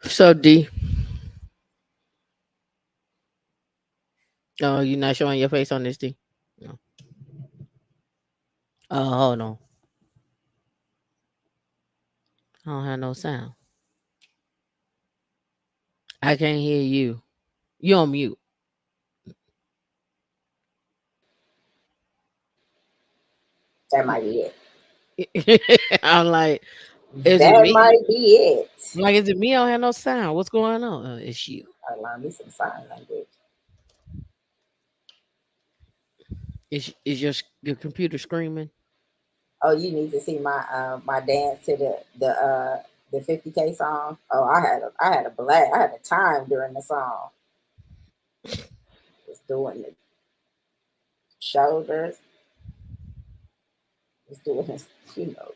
So D, oh, you not showing your face on this D? No. Oh, hold on. I don't have no sound. I can't hear you. You on mute. That might be it. I'm like, is it That me? might be it. I'm like, is it me? I don't have no sound. What's going on? It's you. I learned me some sign language. Is your computer screaming? Oh, you need to see my dance to the 50K song. Oh, I had a blast. I had a time during the song. Was doing the shoulders. Was doing this, you know,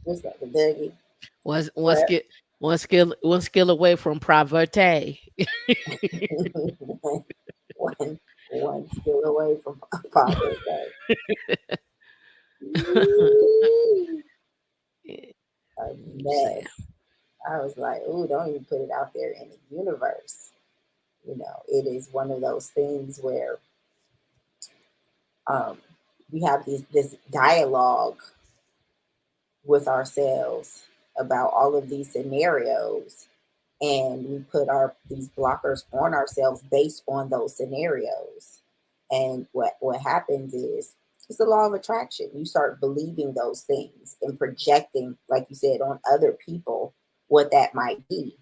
just like the boogie. One one But skill one skill away from poverty. one one skill away from poverty. A Sam. mess. I was like, ooh, don't even put it out there in the universe. It is one of those things where um, we have this dialogue with ourselves about all of these scenarios, and we put our these blockers on ourselves based on those scenarios. And what happens is it's the law of attraction. You start believing those things and projecting, like you said, on other people what that might be.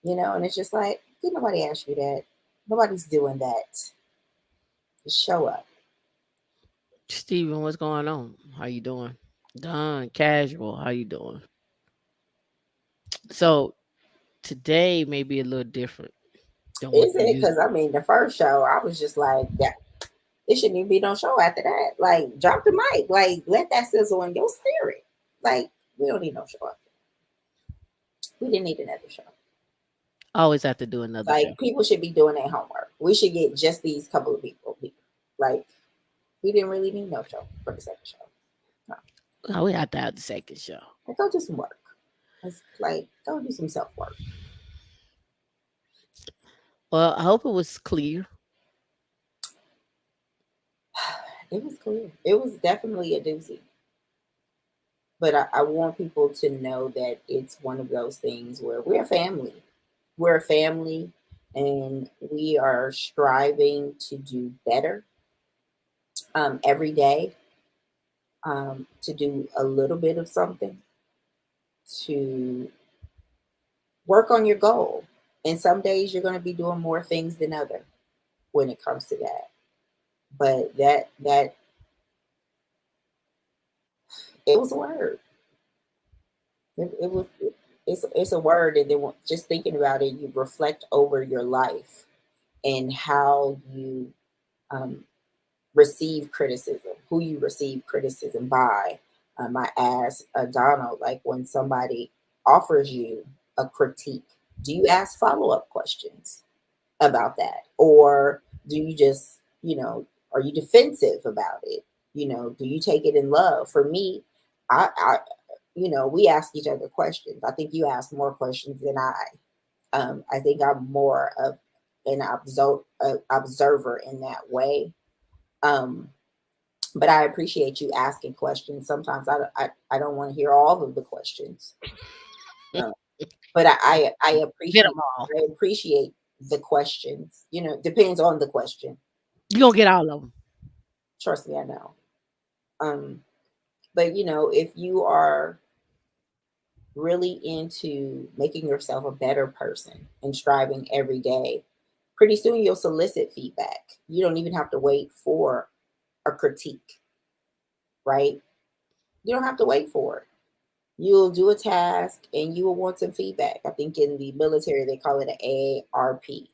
And it's just like, did nobody ask you that? Nobody's doing that. Just show up. Steven, what's going on? How you doing? Done casual. How you doing? So today may be a little different than what Is you it? used. Because I mean, the first show, I was just like, yeah, it shouldn't even be no show after that. Like, drop the mic. Like, let that sizzle in your spirit. Like, we don't need no show after. We didn't need another show. Always have to do another show. Like, people should be doing their homework. We should get just these couple of people. Like, we didn't really need no show for the second show. No. Oh, we have to have the second show. Like, go do some work. Let's, like, go do some self work. Well, I hope it was clear. It was clear. It was definitely a doozy. But I want people to know that it's one of those things where we're a family. We're a family, and we are striving to do better every day, to do a little bit of something, to work on your goal. And some days you're going to be doing more things than other when it comes to that. But that it was a word. It was it's a word, and then just thinking about it, you reflect over your life and how you um, receive criticism, who you receive criticism by. I asked Donald, like, when somebody offers you a critique, do you ask follow up questions about that? Or do you just, are you defensive about it? Do you take it in love? For me, we ask each other questions. I think you ask more questions than I. I think I'm more of an observer in that way. Um, but I appreciate you asking questions. Sometimes I don't want to hear all of the questions, uh, but I Get appreciate them all. I appreciate the questions. Depends on the question. You gonna get all of them. Trust me, I know. Um, but if you are really into making yourself a better person and striving every day, pretty soon you'll solicit feedback. You don't even have to wait for a critique, right? You don't have to wait for it. You'll do a task and you will want some feedback. I think in the military they call it an AARP,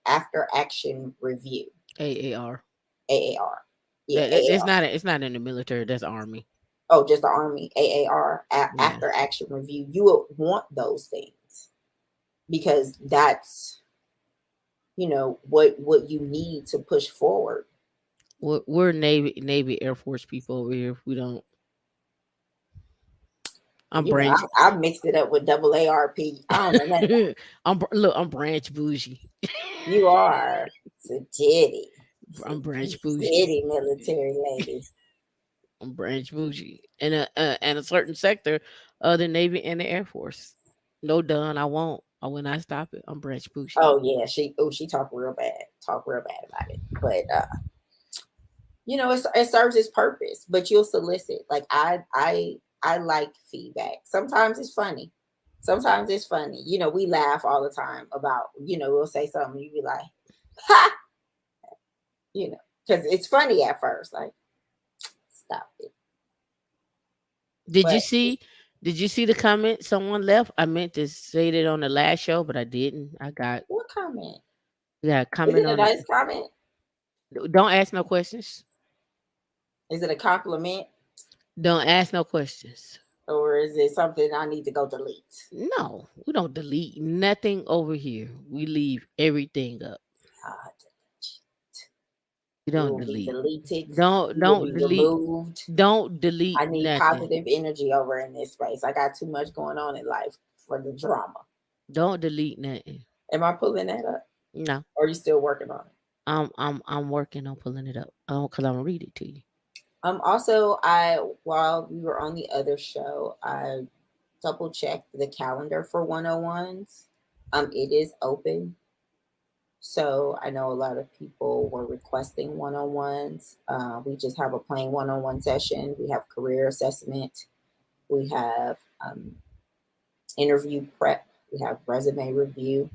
after action review. AAR. AAR. Yeah, It's AAR. not. It's not in the military. That's army. Oh, just the Army. AAR, Yeah. after action review. You will want those things because that's what you need to push forward. We're Navy Air Force people over here. We don't. I'm You know, branch. I mixed it up with double ARP. I don't know nothing. Look. I'm branch bougie. You are I'm branch bougie. city military lady. I'm branch bougie in a certain sector of the Navy and the Air Force. No done. I won't. I will not stop it. I'm branch bougie. Oh yeah, she talk real bad about it. But you know, it serves its purpose. But you'll solicit. Like I like feedback. Sometimes it's funny. Sometimes it's funny. You know, we laugh all the time about. You know, we'll say something. You be like, ha. You know, because it's funny at first. Like, stop it. Did you But see? Did you see the comment someone left? I meant to say that on the last show, but I didn't. what comment? I got a Is comment it a on it. nice comment? Don't ask no questions. Is it a compliment? Don't ask no questions. Or is it something I need to go delete? No, we don't delete nothing over here. We leave everything up. God, We you don't will be delete. deleted. Don't You will don't be delete. removed. Don't I delete need nothing. positive energy over in this space. I got too much going on in life for the drama. Don't delete nothing. Am I pulling that up? No, Or are you still working on it? I'm working on pulling it up. Cause I'm gonna read it to you. Also, I while we were on the other show, I double checked the calendar for 101s. It is open. So I know a lot of people were requesting one-on-ones. We just have a plain one-on-one session. We have career assessment. We have interview prep. We have resume review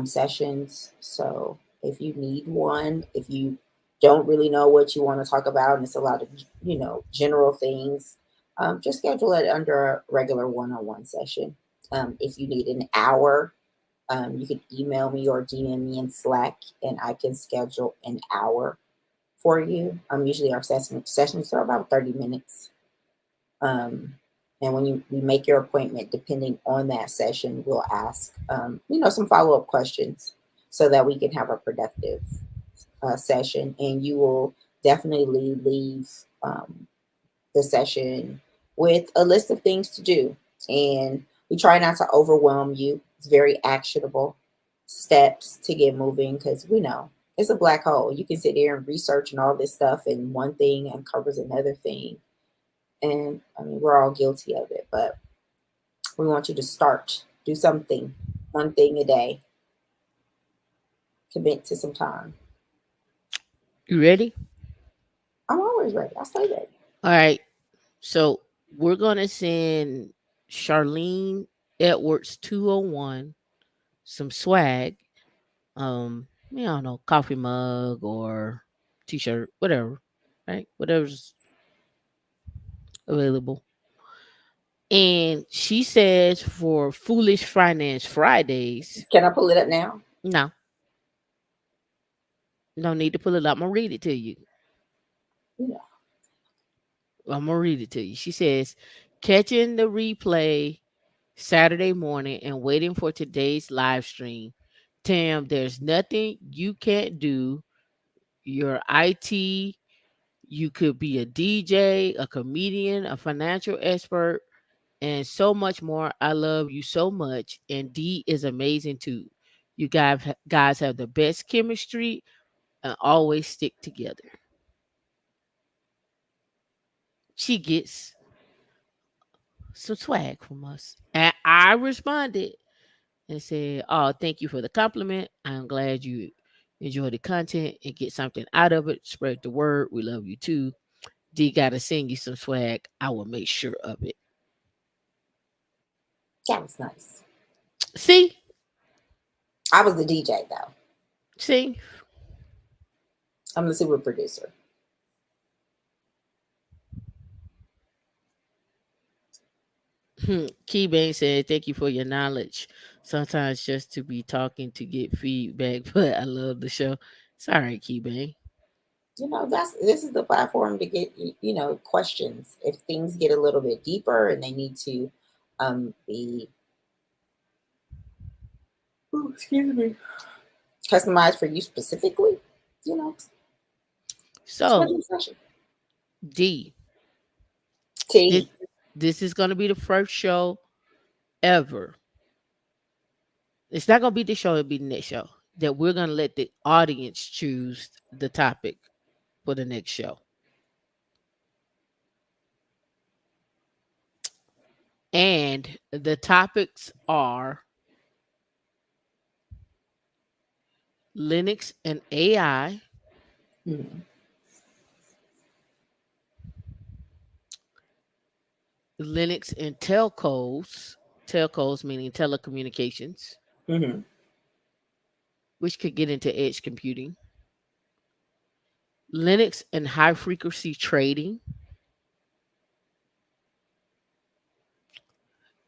sessions. So if you need one, if you don't really know what you want to talk about, and it's a lot of general things, just schedule it under a regular one-on-one session. If you need an hour, you can email me or DM me in Slack, and I can schedule an hour for you. Usually our sessions are about 30 minutes. Um, and when we make your appointment, depending on that session, we'll ask, some follow up questions so that we can have a productive session. And you will definitely leave the session with a list of things to do. And we try not to overwhelm you. It's very actionable steps to get moving because we know it's a black hole. You can sit there and research and all this stuff, and one thing uncovers another thing. And I mean, we're all guilty of it, but we want you to start, do something, one thing a day, commit to some time. You ready? I'm always ready. I stay ready. All right. So we're gonna send Charlene Edwards 201 some swag. I don't know, coffee mug or t-shirt, whatever. Right? Whatever's available. And she says for Foolish Finance Fridays, Can I pull it up now? no, no need to pull it up. I'm gonna read it to you. Yeah. I'm gonna read it to you. She says, catching the replay Saturday morning and waiting for today's live stream. Tam, there's nothing you can't do. Your IT, you could be a DJ, a comedian, a financial expert, and so much more. I love you so much. And D is amazing too. You guys have the best chemistry and always stick together. She gets some swag from us. And I responded and said, "Oh, thank you for the compliment. I'm glad you enjoy the content and get something out of it. Spread the word. We love you too. D got to send you some swag. I will make sure of it." That was nice. See? I was the DJ though. See? I'm the super producer. Key Bang said, "Thank you for your knowledge. Sometimes just to be talking to get feedback, but I love the show." It's all right, Key Bang. This is the platform to get questions. If things get a little bit deeper and they need to be excuse me, customized for you specifically, you know, So, schedule a session. D, this T. This is going to be the first show ever. It's not going to be this show, it'll be the next show. That we're going to let the audience choose the topic for the next show. And the topics are Linux and AI, Mm-hmm. Linux and telcos meaning telecommunications, Mm-hmm. which could get into edge computing, Linux and high frequency trading,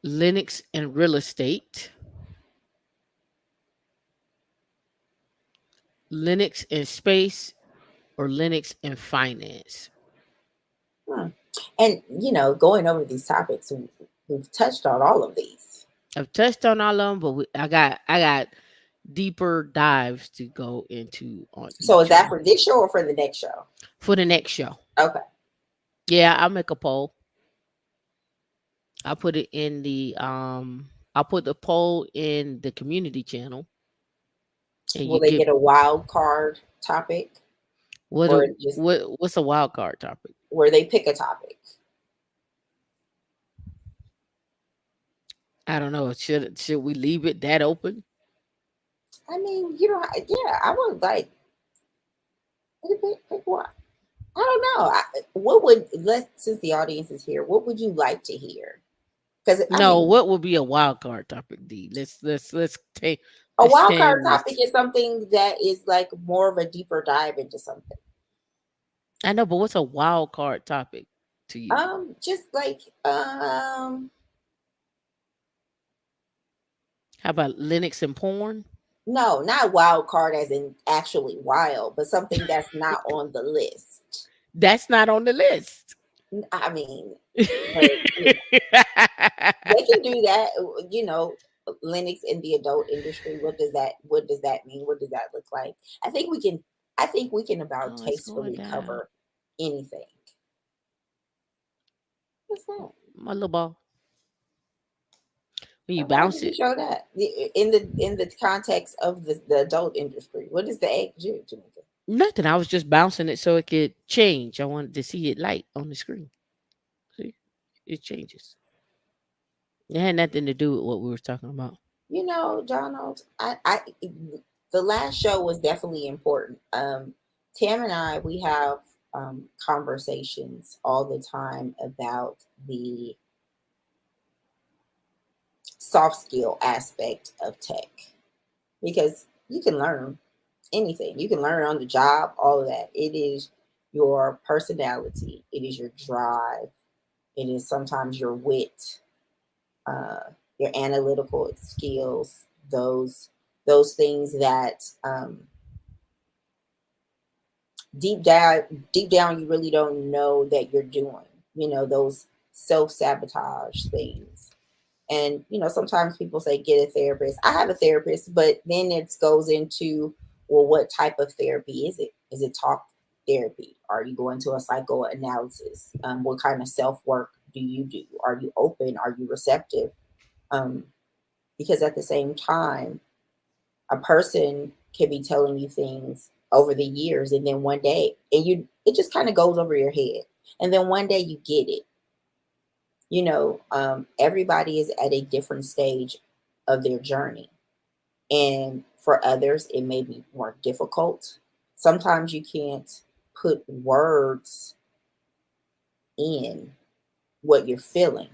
Linux and real estate, Linux and space, or Linux and finance. Hmm. And going over these topics, we've touched on all of these. I've touched on all of them, but I got deeper dives to go into on So is each that one for this show or for the next show? for the next show. Okay. Yeah, I'll make a poll. I'll put it in I'll put the poll in the community channel, and Will you they give get a wild card topic, or just what's a wild card topic? where they pick a topic? I don't know. Should we leave it that open? I mean, yeah, I would like pick one. I don't know. What would since the audience is here, what would you like to hear? Because I No, mean, what would be a wild card topic, D? a let's wild card tame topic this. is something that is like more of a deeper dive into something. I know, but what's a wild card topic to you? Just like How about Linux and porn? no, not wild card as in actually wild, but something that's not on the list. That's not on the list. I mean, but they can do that. Linux in the adult industry. What does that mean? What does that look like? I think we can. I think we can about Oh, it's going tastefully down. cover anything. What's that? My little ball. When you Why bounce did you it. show that in the context of the adult industry? What does the egg do, Jamaica? Nothing. I was just bouncing it so it could change. I wanted to see it light on the screen. See? It changes. It had nothing to do with what we were talking about. Donald, the last show was definitely important. Tam and I, we have conversations all the time about the soft skill aspect of tech because you can learn anything. You can learn on the job, all of that. It is your personality, it is your drive, it is sometimes your wit, uh, your analytical skills, those things that deep down you really don't know that you're doing. Those self-sabotage things. And sometimes people say get a therapist. I have a therapist, but then it goes into, well, what type of therapy is it? Is it talk therapy? Are you going to a psychoanalysis? What kind of self work do you do? Are you open? Are you receptive? Um, because at the same time, a person can be telling you things over the years, and then one day, it just kind of goes over your head, and then one day you get it. Everybody is at a different stage of their journey. And for others, it may be more difficult. Sometimes you can't put words in what you're feeling.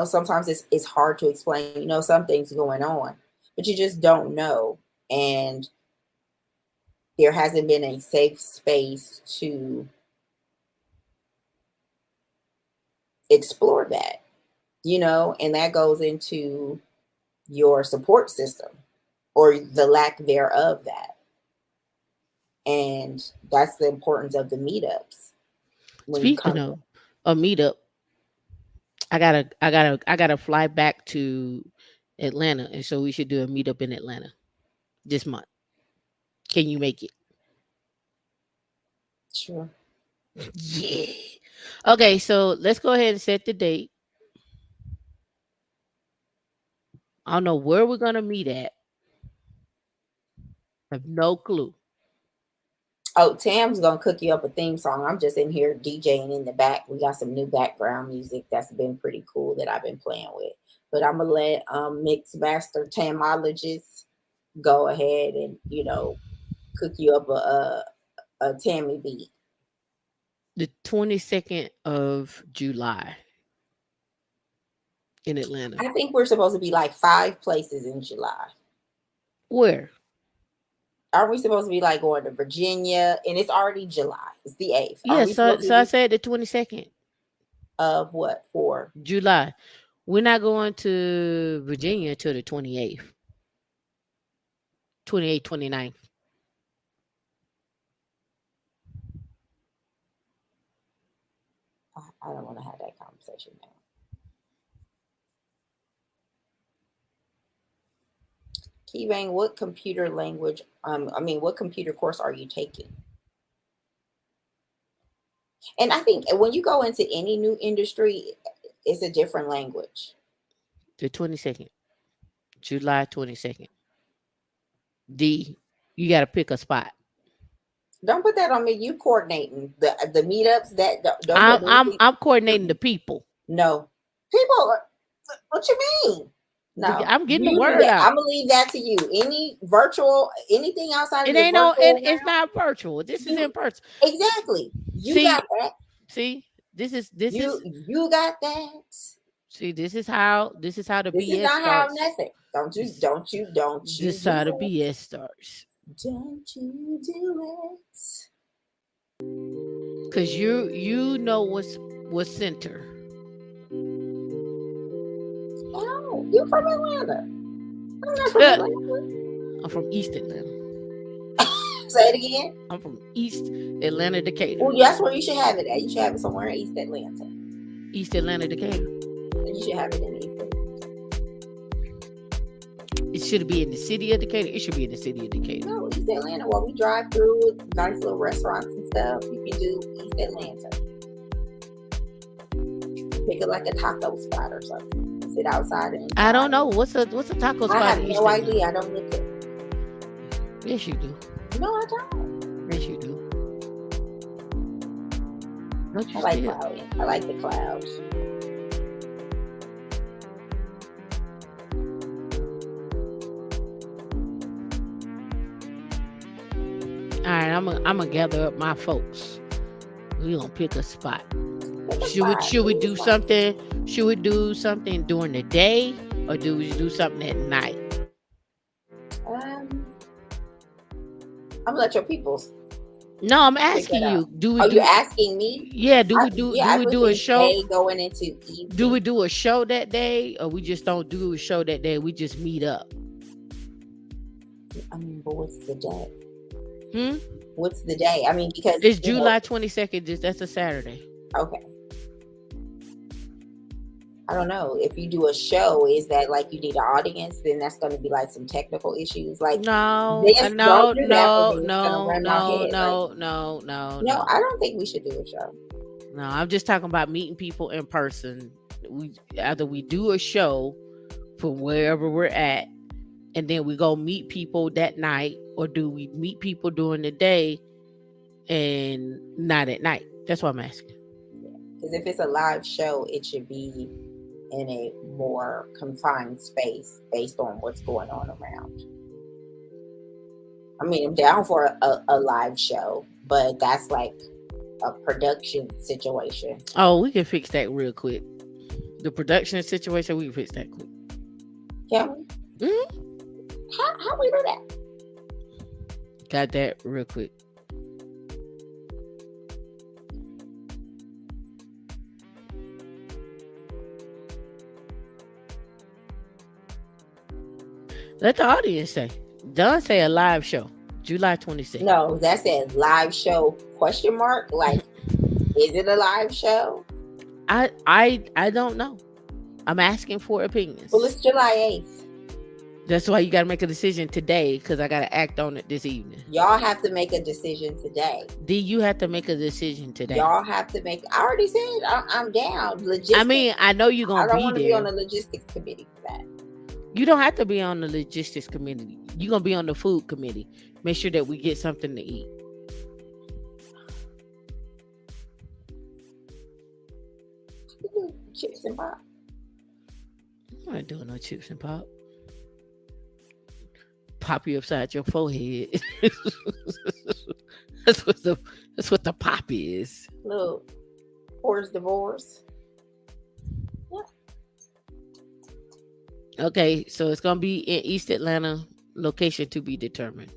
Sometimes it's hard to explain. Something's going on, but you just don't know. And there hasn't been a safe space to explore that, and that goes into your support system or the lack thereof that. And that's the importance of the meetups when you Speaking come. of a meetup, I gotta fly back to Atlanta, and so we should do a meetup in Atlanta this month. Can you make it? Sure. Yeah. Okay, so let's go ahead and set the date. I don't know where we're gonna meet at. I have no clue. Oh, Tam's gonna cook you up a theme song. I'm just in here DJing in the back. We got some new background music that's been pretty cool that I've been playing with. But I'm gonna let Mix Master Tamologist go ahead and cook you up a Tammy beat. The 22nd of July in Atlanta. I think we're supposed to be like 5 places in July. Where? Aren't we supposed to be like going to Virginia? And it's already July. It's the 8th. Yeah, Aren't we supposed to so I be said the 22nd of what for? July. We're not going to Virginia till the 28th. 28th, 29th. I don't want to have that conversation now. Keybang, what computer language? What computer course are you taking? And I think when you go into any new industry, it's a different language. The 22nd. July 22nd. D, you got to pick a spot. Don't put that on me. You coordinating the meetups. That don't I'm coordinating the people. No, people. What you mean? No, I'm getting the word out. I'm gonna leave that to you. Any virtual, anything outside it of ain't the no, virtual it's not virtual. This is in person. Exactly. You got that. See, this is you got that. See, this is how the this BS is not starts. How nothing. Don't you? This is how the BS starts. Don't you do it? Cause you know what's center. Oh, you're from Atlanta. I'm not from Atlanta. I'm from East Atlanta. Say it again. I'm from East Atlanta, Decatur. Well, that's where you should have it at. You should have it somewhere in East Atlanta. East Atlanta, Decatur. You should have it in East Atlanta. It should be in the city of Decatur. It should be in the city of Decatur. No, East Atlanta. While we drive through with nice little restaurants and stuff, you can do East Atlanta. Pick it like a taco spot or something. Sit outside and I don't know. What's a taco spot? I have no idea. I don't look it. Yes, you do. No, I don't. Yes, you do. Don't you I like clouds. I like the clouds. All right, I'm gonna gather up my folks. We gonna pick a spot. Should we do something? Should we do something during the day, or do we do something at night? I'm gonna let your people. No, I'm asking you. You asking me? Yeah. Do we do a show going into evening? Do we do a show that day, or we just don't do a show that day? We just meet up. But what's the day? What's the day? Because it's July 22nd. That's a Saturday. Okay. I don't know. If you do a show, is that like you need an audience? Then that's going to be like some technical issues. Like no. I don't think we should do a show. No, I'm just talking about meeting people in person. Either we do a show from wherever we're at, and then we go meet people that night, or do we meet people during the day and not at night? That's what I'm asking. Because if it's a live show, it should be in a more confined space based on what's going on around. I'm down for a live show, but that's like a production situation. Oh, we can fix that real quick. The production situation, we can fix that quick. Can we? How we do that? Got that real quick. Let the audience say. Don't say a live show. July 26th. No, that says live show question mark. Like, is it a live show? I don't know. I'm asking for opinions. Well, it's July 8th. That's why you got to make a decision today, because I got to act on it this evening. Y'all have to make a decision today. D, you have to make a decision today. Y'all have to make. I already said I'm down. Logistics. I know you're gonna be there. I don't want to be on the logistics committee for that. You don't have to be on the logistics committee. You're gonna be on the food committee. Make sure that we get something to eat. Chips and pop. I'm not doing no chips and pop. Pop you upside your forehead. that's what the that's what the pop is. Little horse divorce. Yeah. Okay, so it's gonna be in East Atlanta, location to be determined.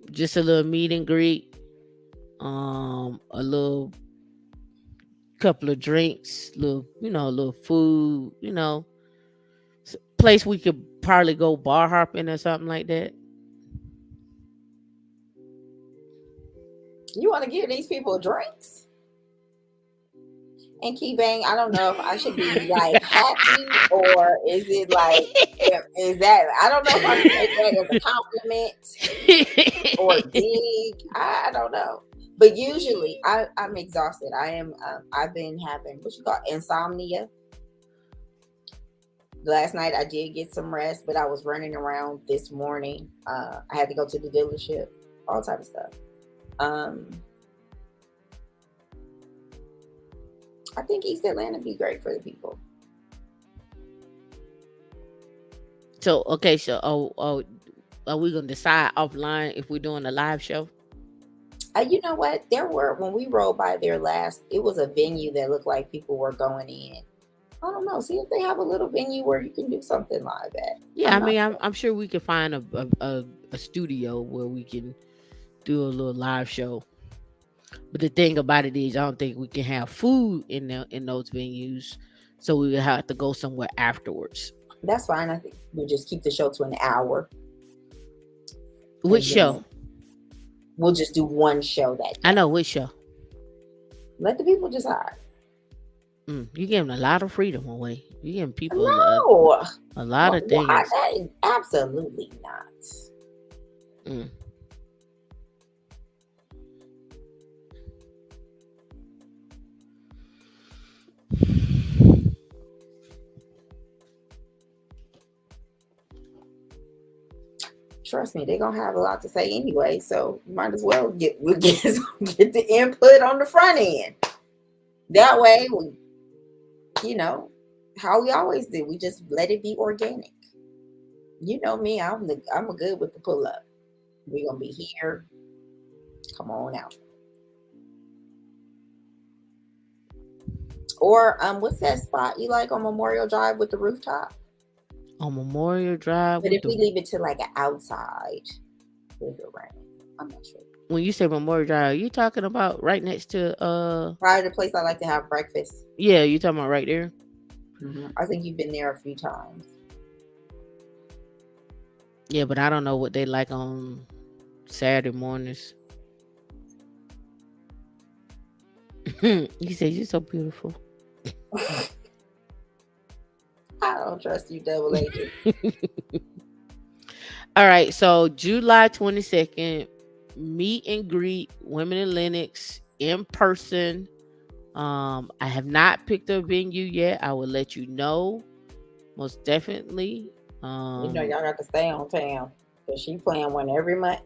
Just a little meet and greet, a little couple of drinks, little a little food, place we could probably go bar hopping or something like that. You want to give these people drinks? And Key Bang, I don't know if I should be like happy or is it like, is that, I don't know if I should take that as a compliment or dig. I don't know. But usually I'm exhausted. I've been having what you call insomnia. Last night I did get some rest, but I was running around this morning. I had to go to the dealership, all type of stuff. I think East Atlanta would be great for the people. So okay, so are we gonna decide offline if we're doing a live show? You know what? When we rode by there last, it was a venue that looked like people were going in. I don't know. See if they have a little venue where you can do something live at. Yeah, I'm sure we could find a studio where we can do a little live show. But the thing about it is, I don't think we can have food in those venues, so we would have to go somewhere afterwards. That's fine. I think we'll just keep the show to an hour. Which show? We'll just do one show that day. I know which show. Let the people decide. You give them a lot of freedom away. You give people a lot of things. Absolutely not. Trust me, they're gonna have a lot to say anyway, so you might as well get the input on the front end. That way, how we always do. We just let it be organic. You know me, I'm good with the pull up. We're gonna be here. Come on out. Or what's that spot you like on Memorial Drive with the rooftop? On Memorial Drive. But if we leave it to like an outside, with the rain, I'm not sure. When you say Memorial Drive, you talking about right next to probably the place I like to have breakfast. Yeah, you talking about right there. Mm-hmm. I think you've been there a few times. Yeah, but I don't know what they like on Saturday mornings. You said you're so beautiful. I don't trust you, double agent. All right, so July 22nd, meet and greet Women in Linux in person. I have not picked a venue yet. I will let you know, most definitely. Y'all got to stay on town because she playing one every month.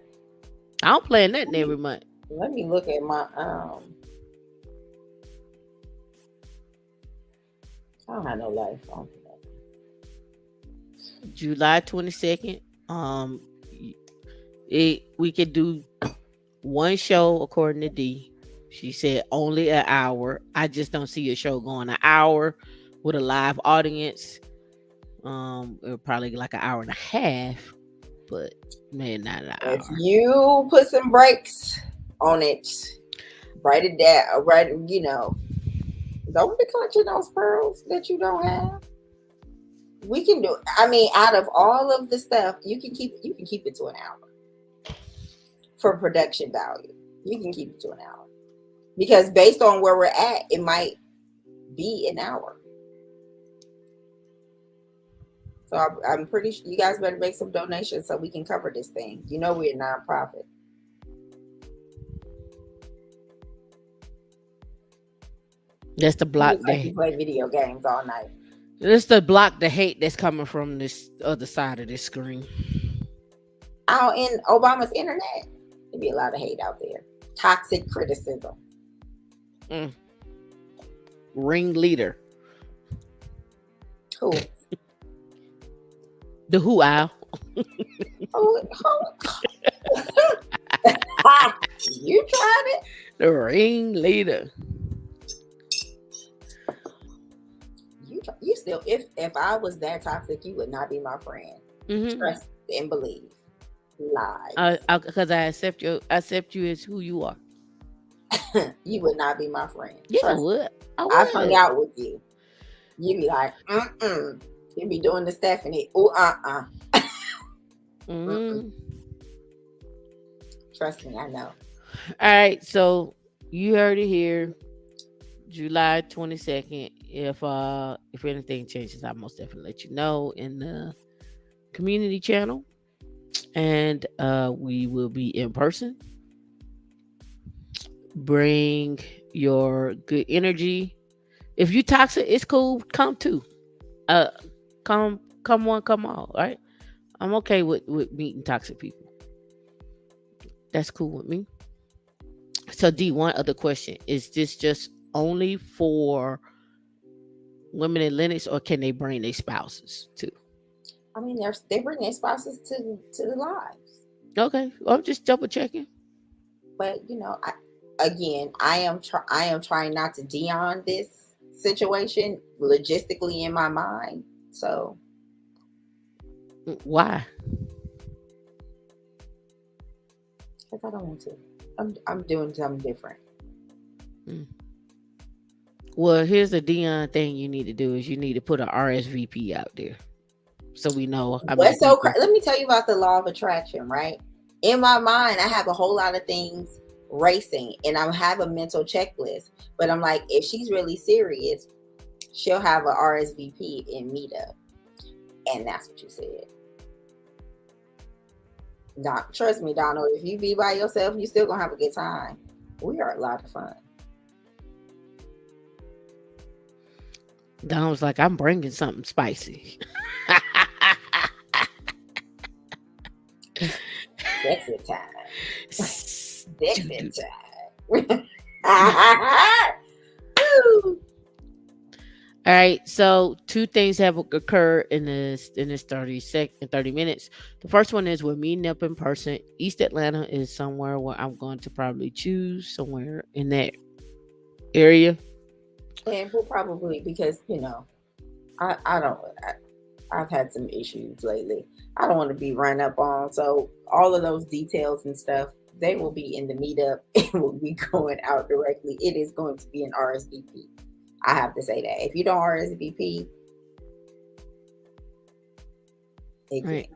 I don't plan nothing every month. Let me look at my I don't have no life on July 22nd. We could do one show according to D. She said only an hour. I just don't see a show going an hour with a live audience. It probably like an hour and a half, but man, not an hour. If you put some brakes on it, write it down. Don't be clutching those pearls that you don't have. We can do. I mean, out of all of the stuff, you can keep it to an hour for production value. You can keep it to an hour because based on where we're at, it might be an hour. So I'm pretty sure you guys better make some donations so we can cover this thing. We're a nonprofit. That's the block day. You play video games all night. It's to block the hate that's coming from this other side of this screen. Out in Obama's internet, there'd be a lot of hate out there. Toxic criticism. Mm. Ringleader. Who? The who owl. Who? You tried it. The ringleader. You still, if I was that toxic, you would not be my friend. Mm-hmm. Trust and believe. Lies. Because I accept you as who you are. You would not be my friend. Yes, I Trust. would. I I've hung would. out with you. You'd be like, mm. You'd be doing the Stephanie. Ooh, Mm. Trust me, I know. All right, so you heard it here, July 22nd. If anything changes, I'll most definitely let you know in the community channel, and we will be in person. Bring your good energy. If you toxic, it's cool. Come too. Uh, come one, come all. All right. I'm okay with meeting toxic people. That's cool with me. So D, one other question: is this just only for women in Linux, or can they bring their spouses too? I mean, they bring their spouses to the lives, Okay, well, I'm just double checking. but I am trying not to Dion this situation logistically in my mind. So Why? because I don't want to. I'm doing something different. Mm. Well, here's the Dion thing you need to do: is you need to put an RSVP out there so we know how many What's so people. let me tell you about the law of attraction, right? In my mind, I have a whole lot of things racing and I have a mental checklist. But I'm like, if she's really serious, she'll have a RSVP in Meetup. And that's what you said. Trust me, Donald, if you be by yourself, you still gonna have a good time. We are a lot of fun. Don was like, I'm bringing something spicy. Sexy time. Sexy time. All right, so two things have occurred in this 30 minutes. The first one is we're meeting up in person. East Atlanta is somewhere where I'm going to probably choose somewhere in that area. And we'll probably, because I don't. I've had some issues lately. I don't want to be run up on. So all of those details and stuff, they will be in the meetup. It will be going out directly. It is going to be an RSVP. I have to say that. If you don't RSVP, it Right.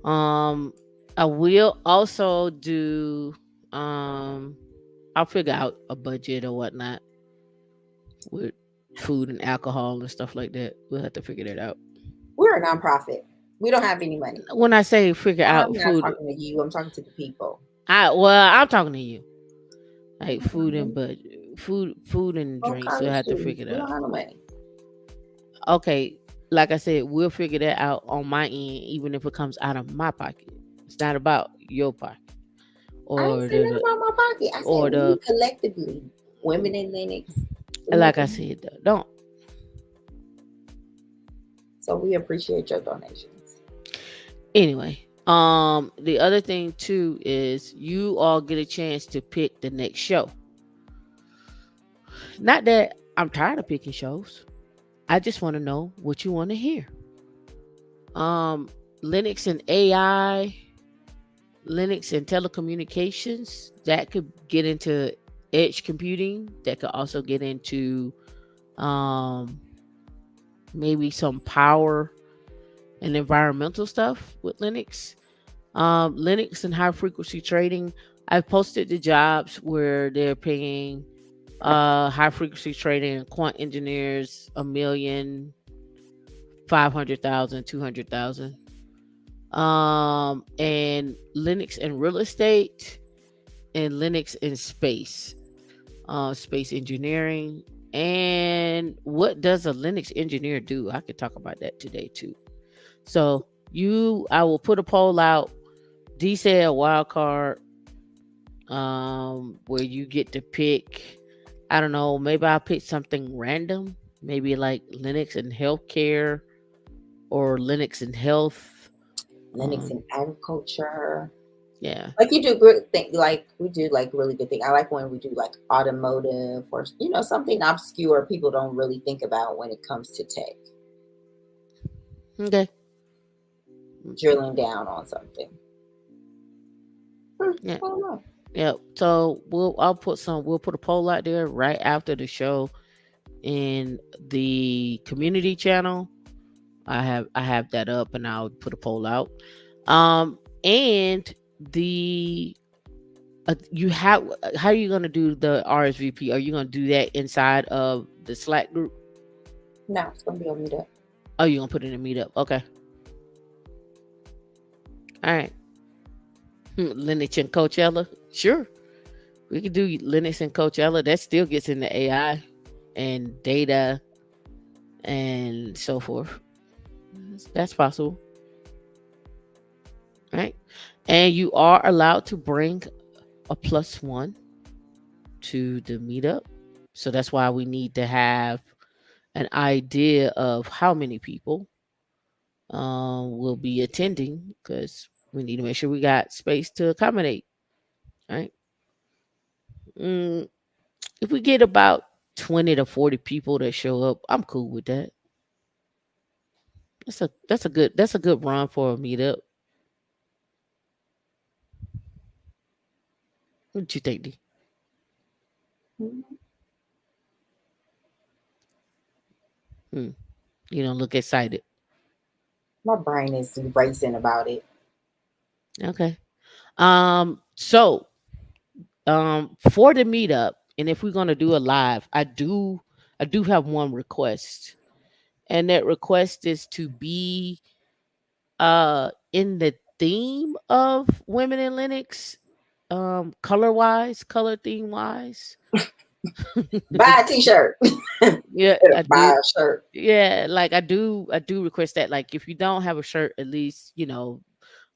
can't. I will also do. I'll figure out a budget or whatnot with food and alcohol and stuff like that. We'll have to figure that out. We're a nonprofit. We don't have any money. When I say figure I'm out not food, talking to you. I'm talking to the people. I'm talking to you. Like food and Mhm. budget, food and Oh, drinks. We'll college have to students. figure it We don't out. have no money. Okay, like I said, we'll figure that out on my end, even if it comes out of my pocket. It's not about your pocket I ain't or saying nothing the about my pocket. I or said we the. collectively, women in Linux. Like I said, don't. So we appreciate your donations. Anyway, the other thing too is you all get a chance to pick the next show. Not that I'm tired of picking shows. I just want to know what you want to hear. Um, Linux and AI, Linux and telecommunications, that could get into edge computing. That could also get into um maybe some power and environmental stuff with Linux. Linux and high frequency trading. I've posted the jobs where they're paying high frequency trading and quant engineers 1,000,000, 500,000, 200,000. And Linux and real estate and Linux and space, space engineering. And what does a Linux engineer do? I could talk about that today too. So I will put a poll out. D said Wildcard, where you get to pick. I don't know. Maybe I'll pick something random. Maybe like Linux and healthcare or Linux and health. Linux Um, and agriculture. yeah. Like you do good thing, like we do like really good thing. I like when we do like automotive or something obscure people don't really think about when it comes to tech, Okay. drilling down on something. Yeah. I don't know. Yeah. So we'll put a poll out there right after the show in the community channel. I have that up and I'll put a poll out. And the you have how are you gonna do the RSVP? Are you gonna do that inside of the Slack group? No, it's gonna be on Meetup. Oh, you gonna put it in Meetup? Okay. All right. Linux and Coachella. Sure. We could do Linux and Coachella. That still gets into AI and data and so forth. That's possible. Right. And you are allowed to bring a plus one to the meetup. So that's why we need to have an idea of how many people will be attending because we need to make sure we got space to accommodate. Right. Mm, if we get about 20 to 40 people that show up, I'm cool with that. That's a good run for a meetup. What you think, D? Mhm. Hmm. You don't look excited. My brain is racing about it. Okay. So for the meetup, and if we're gonna do a live, I do have one request. And that request is to be in the theme of women in Linux, color theme wise. Buy a t-shirt. Yeah, I Buy do. a shirt. Yeah, like I do request that. Like if you don't have a shirt, at least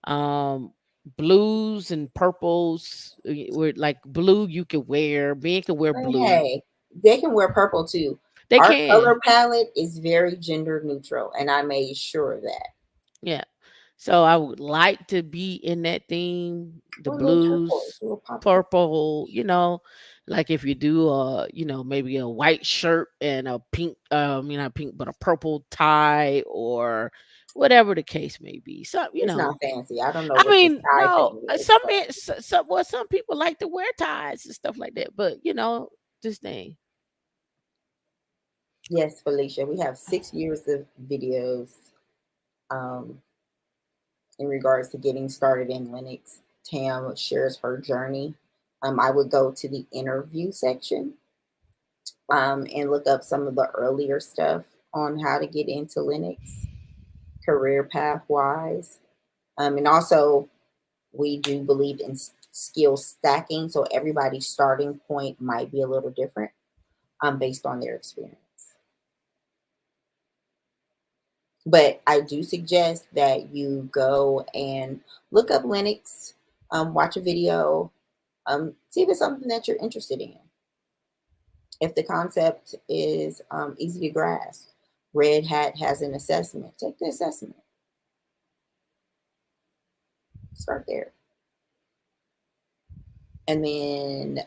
um blues and purples, where like blue you can wear, men can wear blue. Hey, they can wear purple too. They Our can. color palette is very gender neutral, and I made sure of that. Yeah. So I would like to be in that theme, the We're a little turquoise, blues, a little pop turquoise. purple, like if you do maybe a white shirt and a pink, not pink, but a purple tie or whatever the case may be. So, It's not fancy. I don't know I what this mean, tie no, thing is, some but men, some people like to wear ties and stuff like that, but this thing. yes, Felicia, we have 6 years of videos um, in regards to getting started in Linux. Tam shares her journey. I would go to the interview section and look up some of the earlier stuff on how to get into Linux, career path wise. And also, we do believe in skill stacking. So everybody's starting point might be a little different based on their experience. But I do suggest that you go and look up Linux, watch a video, see if it's something that you're interested in. If the concept is easy to grasp, Red Hat has an assessment. Take the assessment. Start there. And then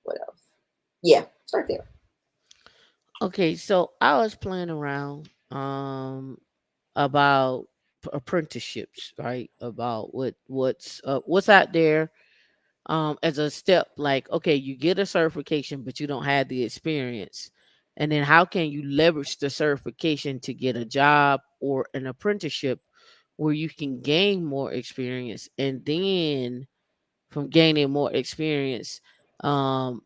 what else? Yeah, start there. Okay, so I was playing around about apprenticeships, right? About what's out there as a step, like okay, you get a certification but you don't have the experience. And then how can you leverage the certification to get a job or an apprenticeship where you can gain more experience, and then from gaining more experience, um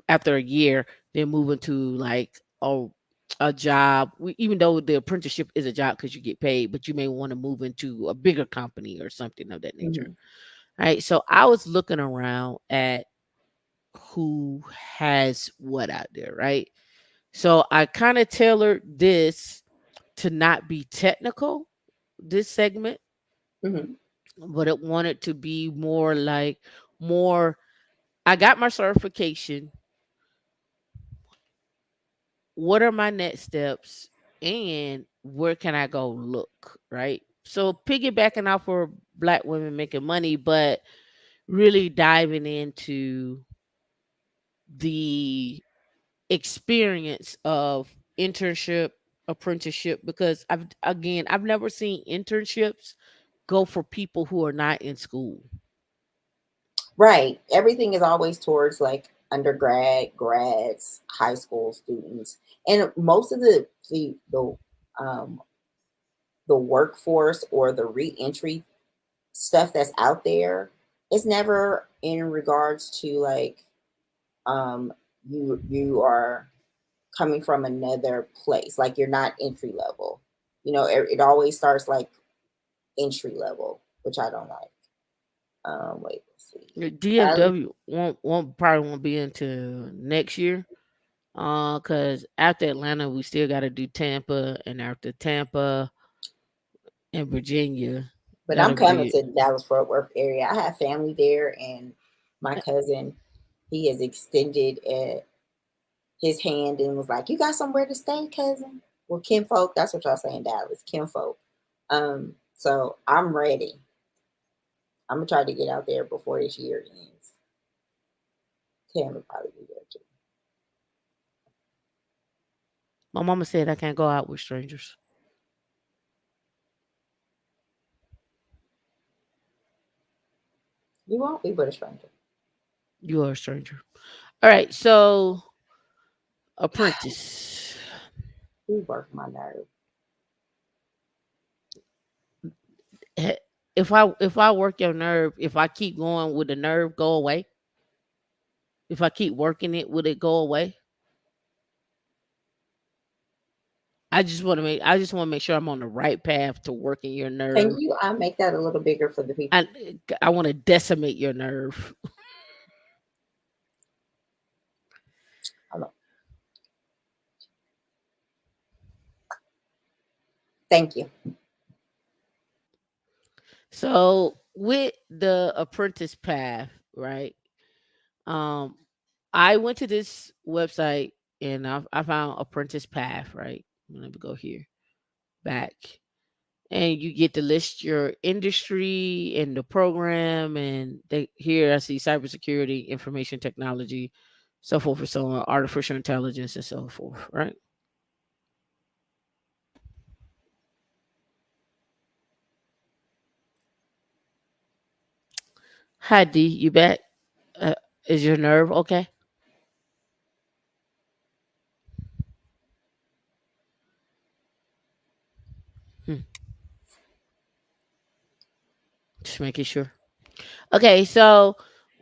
after a year, then move into like a job. Even though the apprenticeship is a job because you get paid, but you may want to move into a bigger company or something of that nature. Mhm. Right. So I was looking around at who has what out there, right? So I kind of tailored this to not be technical, this segment, Hmm. but it wanted to be more like more. I got my certification. What are my next steps? And where can I go look, right? So piggybacking off for black women making money, but really diving into the experience of internship, apprenticeship, because I've never seen internships go for people who are not in school. Right. Everything is always towards like undergrad, grads, high school students, and most of um, the workforce or the reentry stuff that's out there is never in regards to like um, you are coming from another place. Like you're not entry level. It always starts like entry level, which I don't like. Wait, let's see. Dallas, DFW won't probably won't be into next year. Cause after Atlanta we still got to do Tampa, and after Tampa and Virginia, but I'm that'll coming be to the Dallas Fort Worth area. I have family there, and my cousin, he has extended his hand and was like, "You got somewhere to stay, cousin?" Well, kinfolk, that's what y'all say in Dallas, kinfolk. So I'm ready. I'm gonna try to get out there before this year ends. Tam will probably be there too. my mama said I can't go out with strangers. You won't be but a stranger. You are a stranger. All right, so apprentice. You work my nerve. Eh, if I work your nerve, if I keep going, would the nerve go away? If I keep working it, would it go away? I just want to make sure I'm on the right path to working your Can nerve. you make that a little bigger for the people? I want to decimate your nerve. Hold on. Thank you. So with the apprentice path, right? Um, I went to this website and I found apprentice path, right? Let me go here back, and you get to list your industry and the program. And here I see cybersecurity, information technology, so forth and so on, artificial intelligence, and so forth, right? Hi D, you back? Uh, is your nerve okay? Hmm, just making sure. Okay, so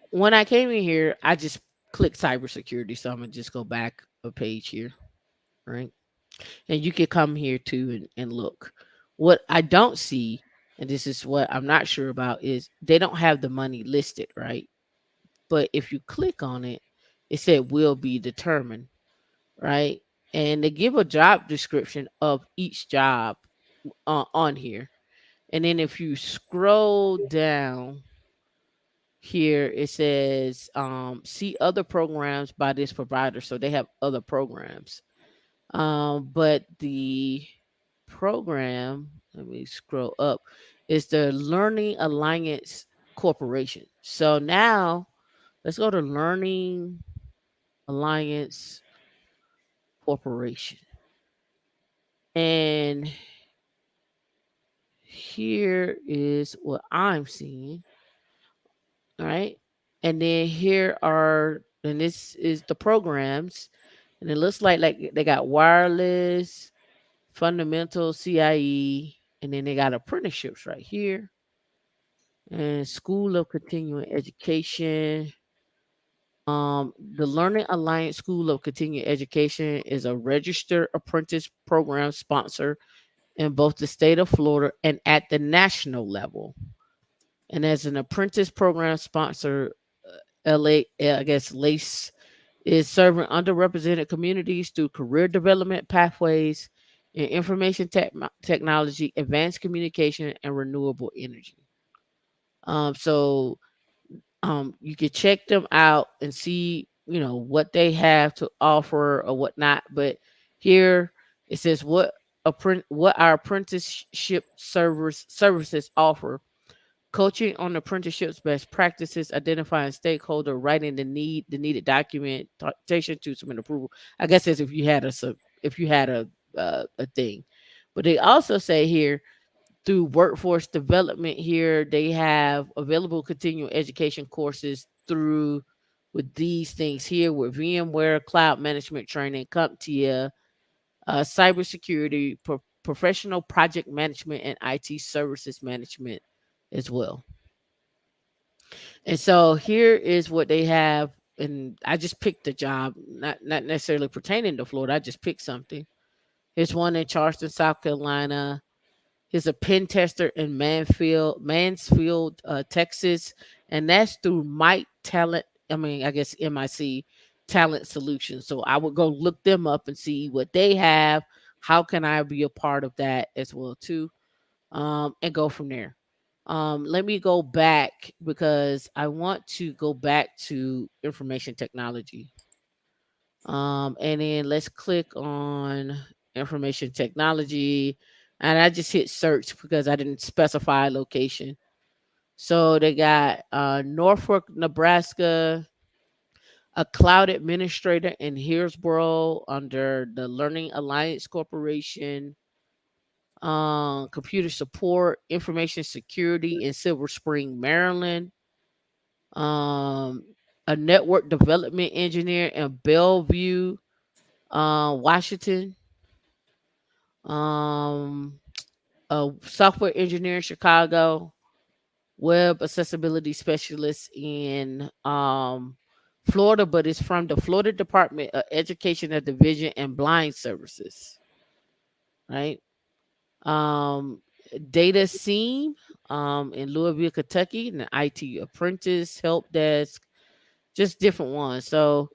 when I came in here, I just clicked cybersecurity. So I'm gonna just go back a page here, right? And you can come here too and look. What I don't see, and this is what I'm not sure about, is they don't have the money listed, right? But if you click on it, it said will be determined, right? And they give a job description of each job on here. And then if you scroll down here, it says see other programs by this provider. So they have other programs. But the program, let me scroll up, is the Learning Alliance Corporation. So now let's go to Learning Alliance Corporation. And here is what I'm seeing. All right. And then here are, and this is the programs. And it looks like they got wireless, fundamental CIE, and then they got apprenticeships right here. And School of Continuing Education. The Learning Alliance School of Continuing Education is a registered apprentice program sponsor in both the state of Florida and at the national level. And as an apprentice program sponsor, LA, I guess LACE is serving underrepresented communities through career development pathways in information technology, advanced communication, and renewable energy. So you can check them out and see, what they have to offer or whatnot. But here it says what our apprenticeship services offer: coaching on apprenticeships best practices, identifying stakeholder, writing the needed documentation to submit approval. I guess that's if you had a thing. But they also say here, through workforce development, here they have available continuing education courses through with these things here with VMware, cloud management training, CompTIA, cybersecurity, professional project management, and IT services management as well. And so here is what they have. And I just picked a job, not necessarily pertaining to Florida. I just picked something. Here's one in Charleston, South Carolina. He's a pen tester in Mansfield, Texas, and that's through Mike Talent. I mean, I guess MIC Talent Solutions. So I would go look them up and see what they have. How can I be a part of that as well too? And go from there. Let me go back because I want to go back to information technology. And then let's click on information technology. And I just hit search because I didn't specify a location. So they got Norfolk, Nebraska, a cloud administrator in Hillsboro under the Learning Alliance Corporation, computer support, information security in Silver Spring, Maryland, um, a network development engineer in Bellevue, Washington, um, a software engineer in Chicago, web accessibility specialist in Florida, but it's from the Florida Department of Education and Division and Blind Services, right? Um, Data Seam in Louisville, Kentucky, and an IT apprentice, help desk, just different ones. So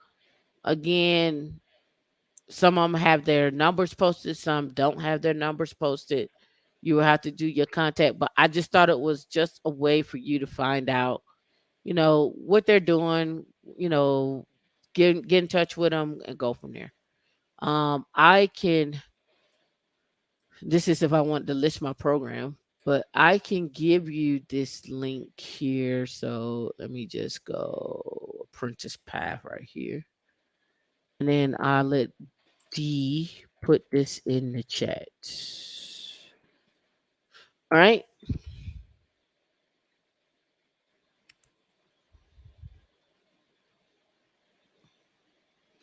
again, some of them have their numbers posted, some don't have their numbers posted. You will have to do your contact, but I just thought it was just a way for you to find out, what they're doing, you know, get in touch with them and go from there. I can This is if I want to list my program, but I can give you this link here. So let me just go apprentice path right here. And then I'll let D put this in the chat. All right.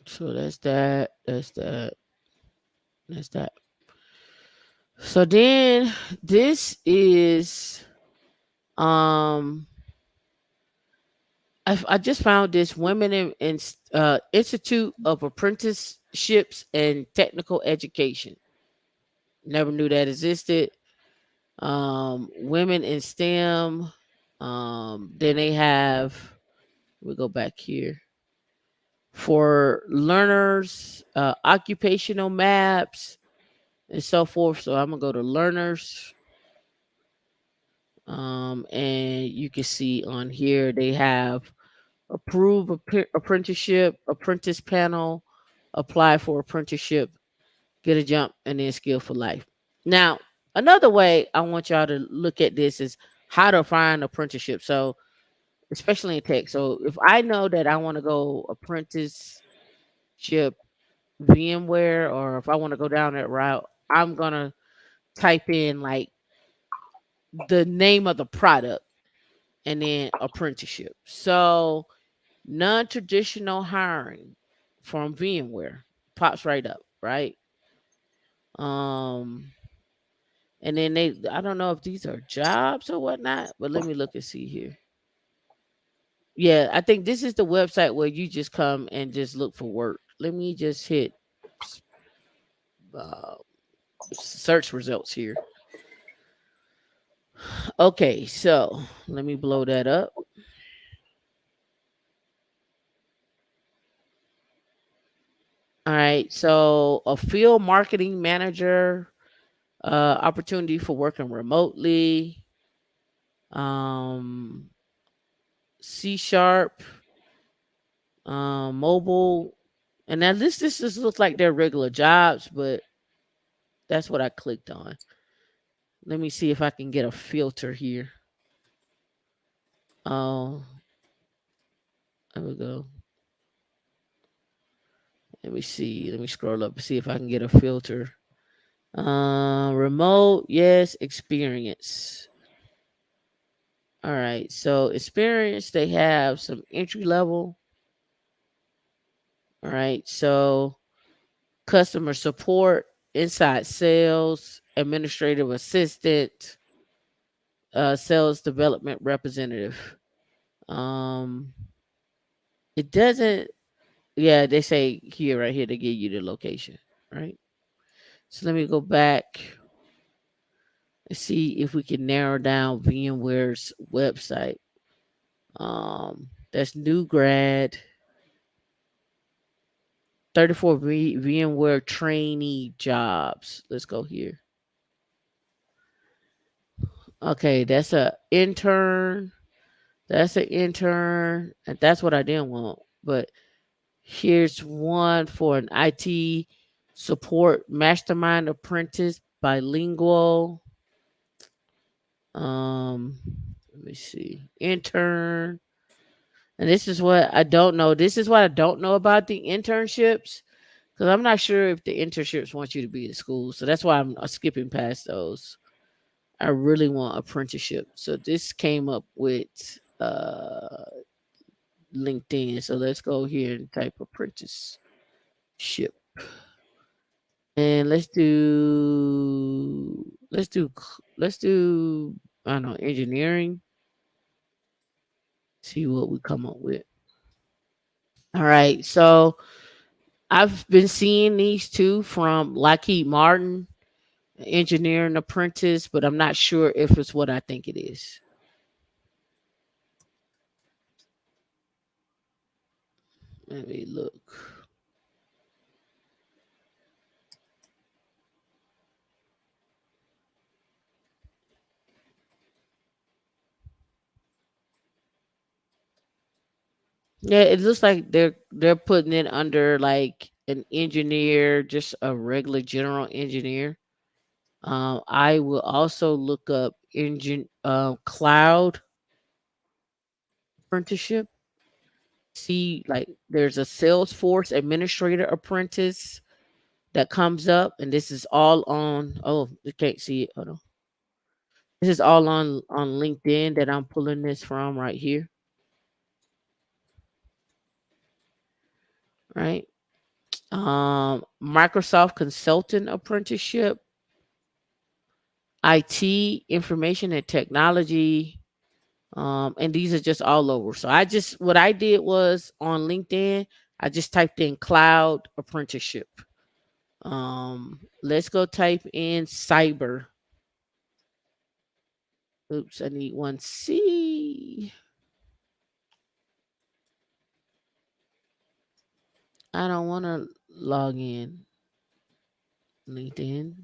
So that's that. That's that. That's that. So then this is um I just found this Women in Institute of Apprenticeships and Technical Education. Never knew that existed. Women in STEM. Then they have. We go back here for learners, occupational maps, and so forth. So I'm gonna go to learners. And you can see on here they have apprenticeship, apprentice panel, apply for apprenticeship, get a jump, and then skill for life. Now, another way I want y'all to look at this is how to find apprenticeship. So, especially in tech. So, if I know that I want to go apprenticeship VMware, or if I want to go down that route, I'm gonna type in like the name of the product and then apprenticeship. So, non-traditional hiring from VMware pops right up, right? Um, and then I don't know if these are jobs or whatnot, but let me look and see here. Yeah, I think this is the website where you just come and just look for work. Let me just hit uh, search results here. Okay, so let me blow that up. All right. So a field marketing manager, opportunity for working remotely, um, C sharp, mobile. And now this just looks like their regular jobs, but that's what I clicked on. Let me see if I can get a filter here. Oh, there we go. Let me see. Let me scroll up and see if I can get a filter. Remote, yes, experience. All right. So experience, they have some entry level. All right. So customer support, inside sales, administrative assistant, sales development representative. Um, it doesn't. Yeah, they say here, right here, they give you the location. Right. So let me go back and see if we can narrow down VMware's website. That's new grad, 34 VMware trainee jobs. Let's go here. Okay, that's a intern. That's an intern, and that's what I didn't want. But here's one for an IT support mastermind apprentice, bilingual. Um, Let me see, intern. And this is what I don't know. This is what I don't know about the internships because I'm not sure if the internships want you to be in school. So that's why I'm skipping past those. I really want apprenticeship. So this came up with LinkedIn. So let's go here and type apprenticeship. And let's do I don't know, engineering. See what we come up with. All right. So I've been seeing these two from Lockheed Martin, engineering apprentice, but I'm not sure if it's what I think it is. Let me look. Yeah, it looks like they're putting it under like an engineer, just a regular general engineer. I will also look up engine cloud apprenticeship. See, like there's a Salesforce administrator apprentice that comes up, and this is all on. Oh, you can't see it. Hold on. This is all on LinkedIn that I'm pulling this from right here. Right. Microsoft consultant apprenticeship, IT, information and technology. And these are just all over. So what I did was on LinkedIn, I just typed in cloud apprenticeship. Let's go type in cyber. Oops, I need one C. I don't want to log in LinkedIn.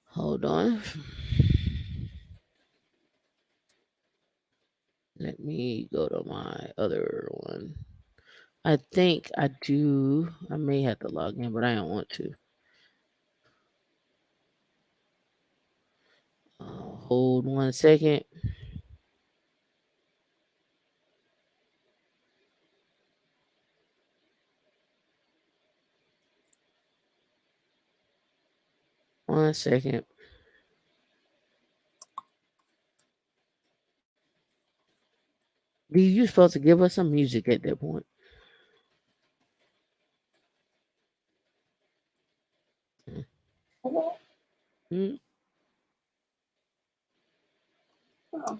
Hold on. Let me go to my other one. I think I do. I may have to log in, but I don't want to. Hold 1 second. 1 second. You supposed to give us some music at that point. Okay. Hmm? Oh,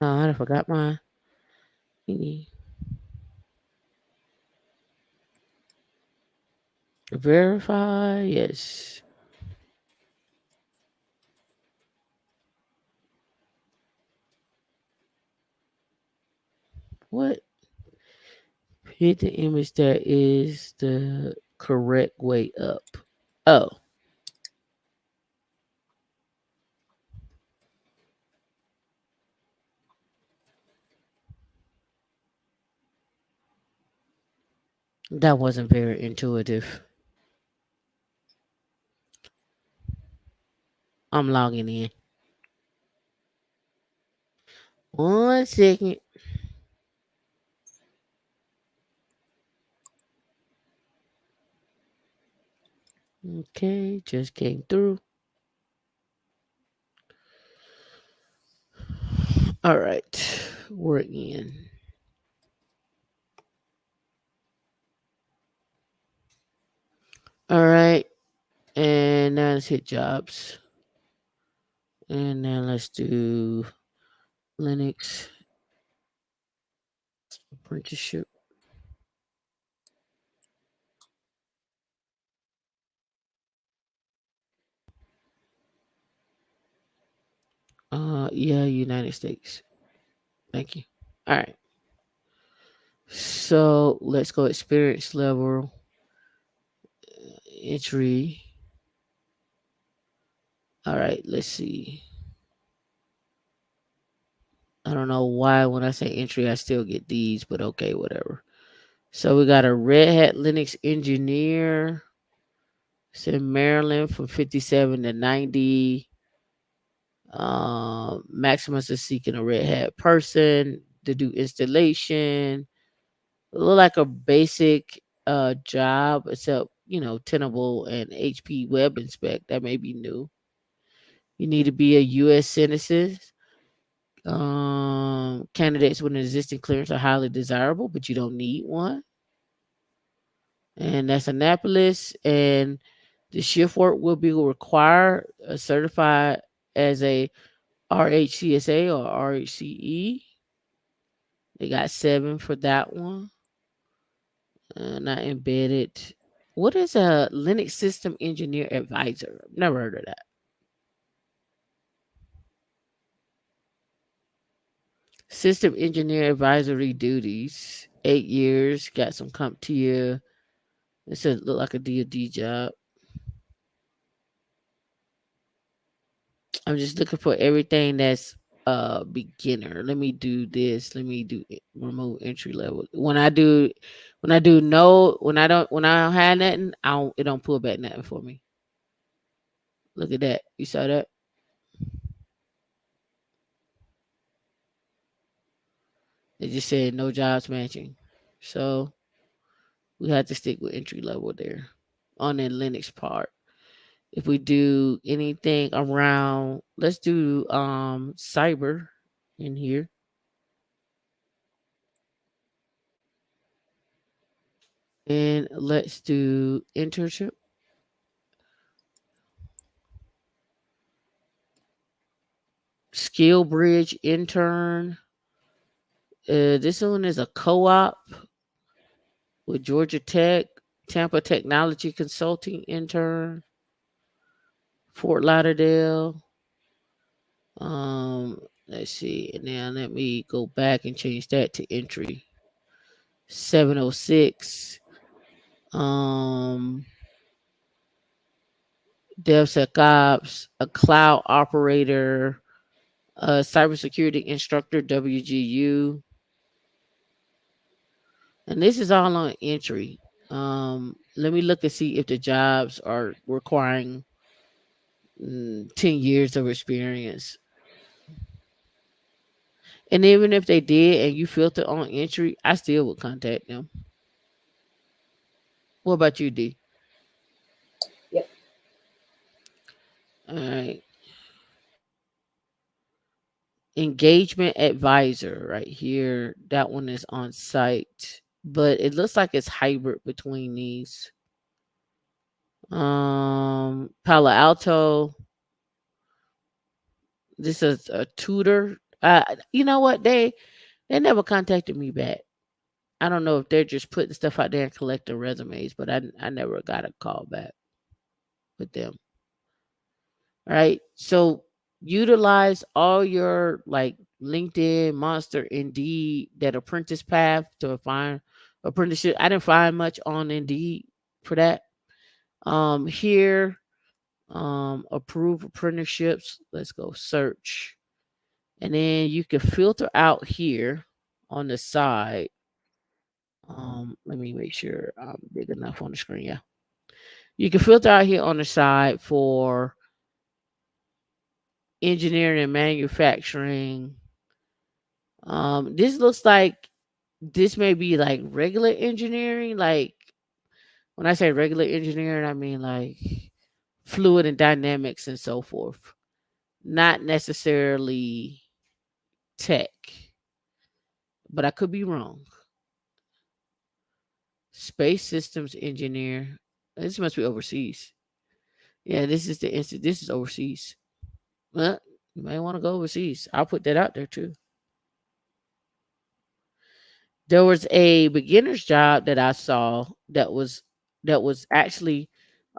Oh, I forgot my thingy. Verify. Yes. What? Hit the image that is the correct way up. Oh, that wasn't very intuitive. I'm logging in. 1 second. Okay, just came through. All right, we're in. All right, and now let's hit jobs. And now let's do Linux apprenticeship. Yeah, United States. Thank you. All right. So let's go experience level entry. All right, let's see. I don't know why when I say entry, I still get these, but okay, whatever. So we got a Red Hat Linux engineer. It's in Maryland from 57 to 90. Maximus is seeking a Red Hat person to do installation. Look like a basic job, except Tenable and HP Web Inspect. That may be new. You need to be a U.S. citizen. Candidates with an existing clearance are highly desirable, but you don't need one. And that's Annapolis. And the shift work will be required, certified as a RHCSA or RHCE. They got 7 for that one. Not embedded. What is a Linux system engineer advisor? Never heard of that. System engineer advisory duties. 8 years. Got some CompTIA. It says look like a DoD job. I'm just looking for everything that's beginner. Let me do this. Let me do remove entry level. When I do no when I don't have nothing, it don't pull back nothing for me. Look at that. You saw that? It just said no jobs matching. So we had to stick with entry level there on the Linux part. If we do anything around, let's do cyber in here. And let's do internship. Skill Bridge intern. This one is a co-op with Georgia Tech, Tampa Technology Consulting intern, Fort Lauderdale. Let's see. And now let me go back and change that to entry. 706. Um, DevSecOps, a cloud operator, a cybersecurity instructor, WGU. And this is all on entry. Let me look and see if the jobs are requiring 10 years of experience. And even if they did and you filter on entry, I still would contact them. What about you, D? Yep. All right. Engagement advisor right here. That one is on site, but it looks like it's hybrid between these. Palo Alto. This is a tutor. You know what? They never contacted me back. I don't know if they're just putting stuff out there and collecting resumes, but I never got a call back with them. Right? So utilize all your like LinkedIn, Monster, Indeed, that apprentice path to find apprenticeship. I didn't find much on Indeed for that. Here, approve apprenticeships. Let's go search. And then you can filter out here on the side. Let me make sure I'm big enough on the screen. Yeah. You can filter out here on the side for engineering and manufacturing. This looks like this may be like regular engineering. Like when I say regular engineering, I mean like fluid and dynamics and so forth. Not necessarily tech, but I could be wrong. Space systems engineer. This must be overseas. Yeah, this is the instant. This is overseas. Well, you may want to go overseas. I'll put that out there too. There was a beginner's job that I saw that was actually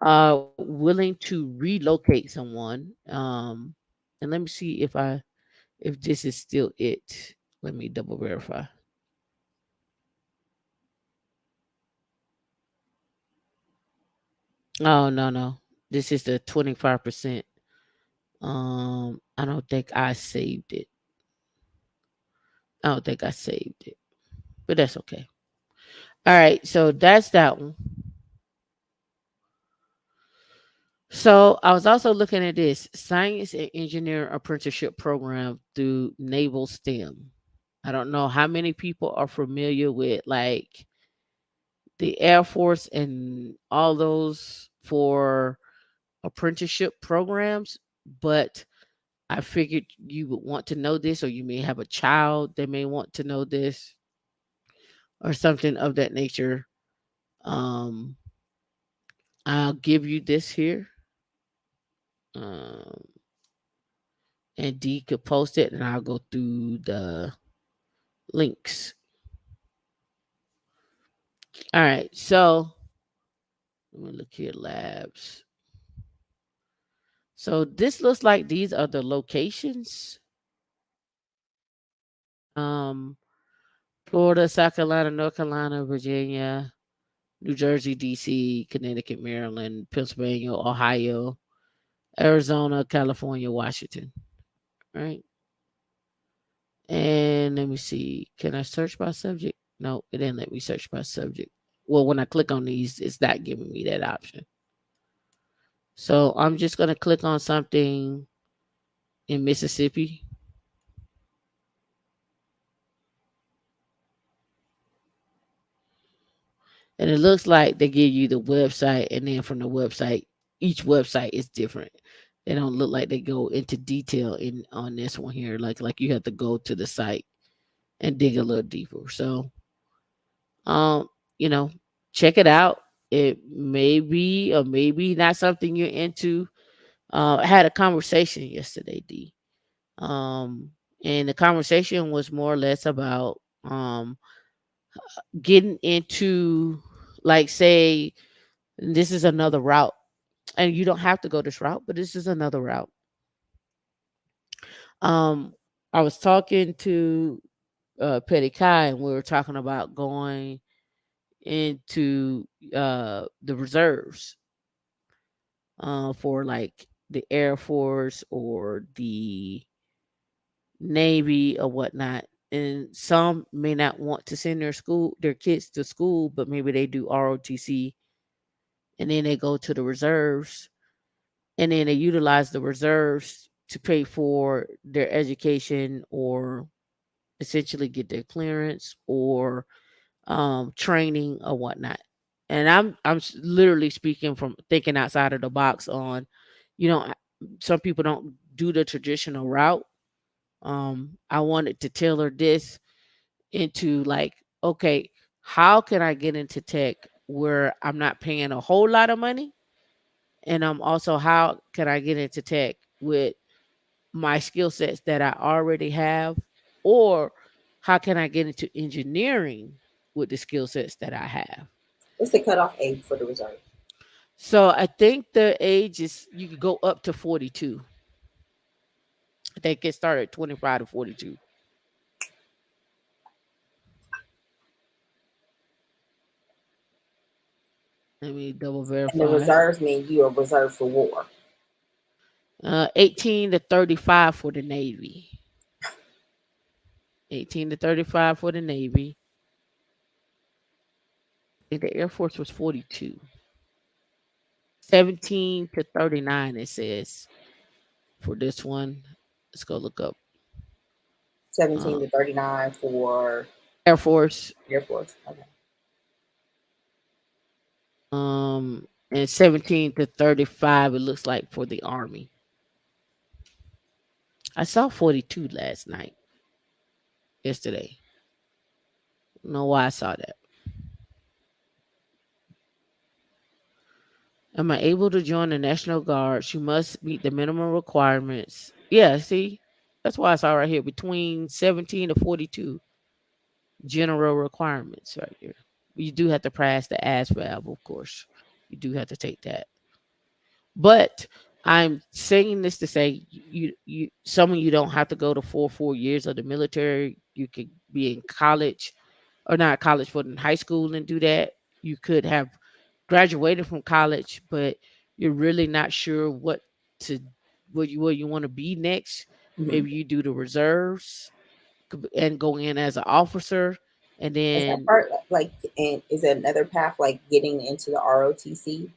willing to relocate someone. And let me see if this is still it. Let me double verify. Oh no no, this is the 25%. I don't think I saved it. I don't think I saved it, but that's okay. All right, so that's that one. So I was also looking at this science and engineer apprenticeship program through Naval STEM. I don't know how many people are familiar with like the Air Force and all those for apprenticeship programs, but I figured you would want to know this, or you may have a child that may want to know this, or something of that nature. Um, I'll give you this here. Um, and D could post it, and I'll go through the links. All right, so let me look here. Labs. So this looks like these are the locations. Um, Florida, South Carolina, North Carolina, Virginia, New Jersey, DC, Connecticut, Maryland, Pennsylvania, Ohio, Arizona, California, Washington. Right. And let me see. Can I search by subject? No, it didn't let me search by subject. Well, when I click on these, it's not giving me that option. So I'm just gonna click on something in Mississippi. And it looks like they give you the website, and then from the website, each website is different. They don't look like they go into detail in on this one here. Like you have to go to the site and dig a little deeper. So um, you know, check it out. It may be or maybe not something you're into. I had a conversation yesterday, D. Um, and the conversation was more or less about getting into, like, say this is another route, and you don't have to go this route, but this is another route. um I was talking to Petty Kai, and we were talking about going into the reserves, for like the Air Force or the Navy or whatnot. And some may not want to send their kids to school, but maybe they do ROTC, and then they go to the reserves, and then they utilize the reserves to pay for their education, or essentially get their clearance, or training or whatnot. And literally speaking from thinking outside of the box on, you know, some people don't do the traditional route. I wanted to tailor this into like, okay, how can I get into tech where I'm not paying a whole lot of money? And also, how can I get into tech with my skill sets that I already have? Or how can I get into engineering with the skill sets that I have? What's the cutoff age for the reserve? So I think the age is you could go up to 42. I think it started at 25 to 42. Let me double And the verify. reserves mean you are reserved for war. 18 to 35 for the Navy. 18 to 35 for the Navy. I think the Air Force was 42. 17 to 39, it says for this one. Let's go look up 17 uh, to 39 for Air Force. Air Force. Okay. And 17 to 35, it looks like for the Army. I saw 42 last night, yesterday. I don't know why I saw that. Am I able to join the National Guard? You must meet the minimum requirements. Yeah, see? That's why I saw right here between 17 to 42 general requirements right here. You do have to pass the AS valve, of course. You do have to take that. But I'm saying this to say some of you don't have to go to 4 years of the military. You could be in college or not college, but in high school and do that. You could have graduated from college, but you're really not sure to what you want to be next. Hmm. Maybe you do the reserves and go in as an officer, and Is that then part like, and is that another path like getting into the ROTC?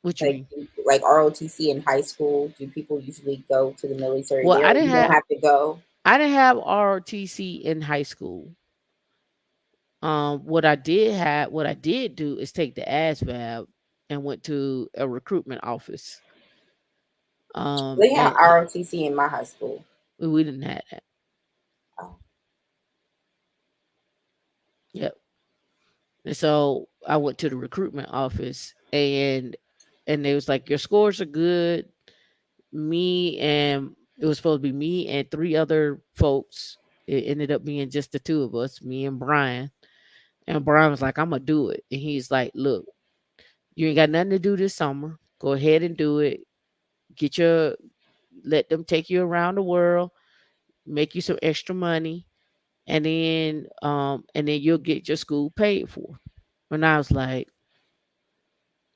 what you Like, mean? like ROTC in high school, do people usually go to the military Well, there? You don't have to go. I didn't have ROTC in high school. What I did do is take the ASVAB and went to a recruitment office. They have And ROTC in my high school. we didn't have that. Oh, Yep. And so I went to the recruitment office, and they was like, your scores are good. Me and It was supposed to be me and three other folks. It ended up being just the two of us, me and Brian. And Brian was like, I'm gonna do it. And he's like, look, you ain't got nothing to do this summer. Go ahead and do it. Get your Let them take you around the world, make you some extra money, and then you'll get your school paid for. And I was like,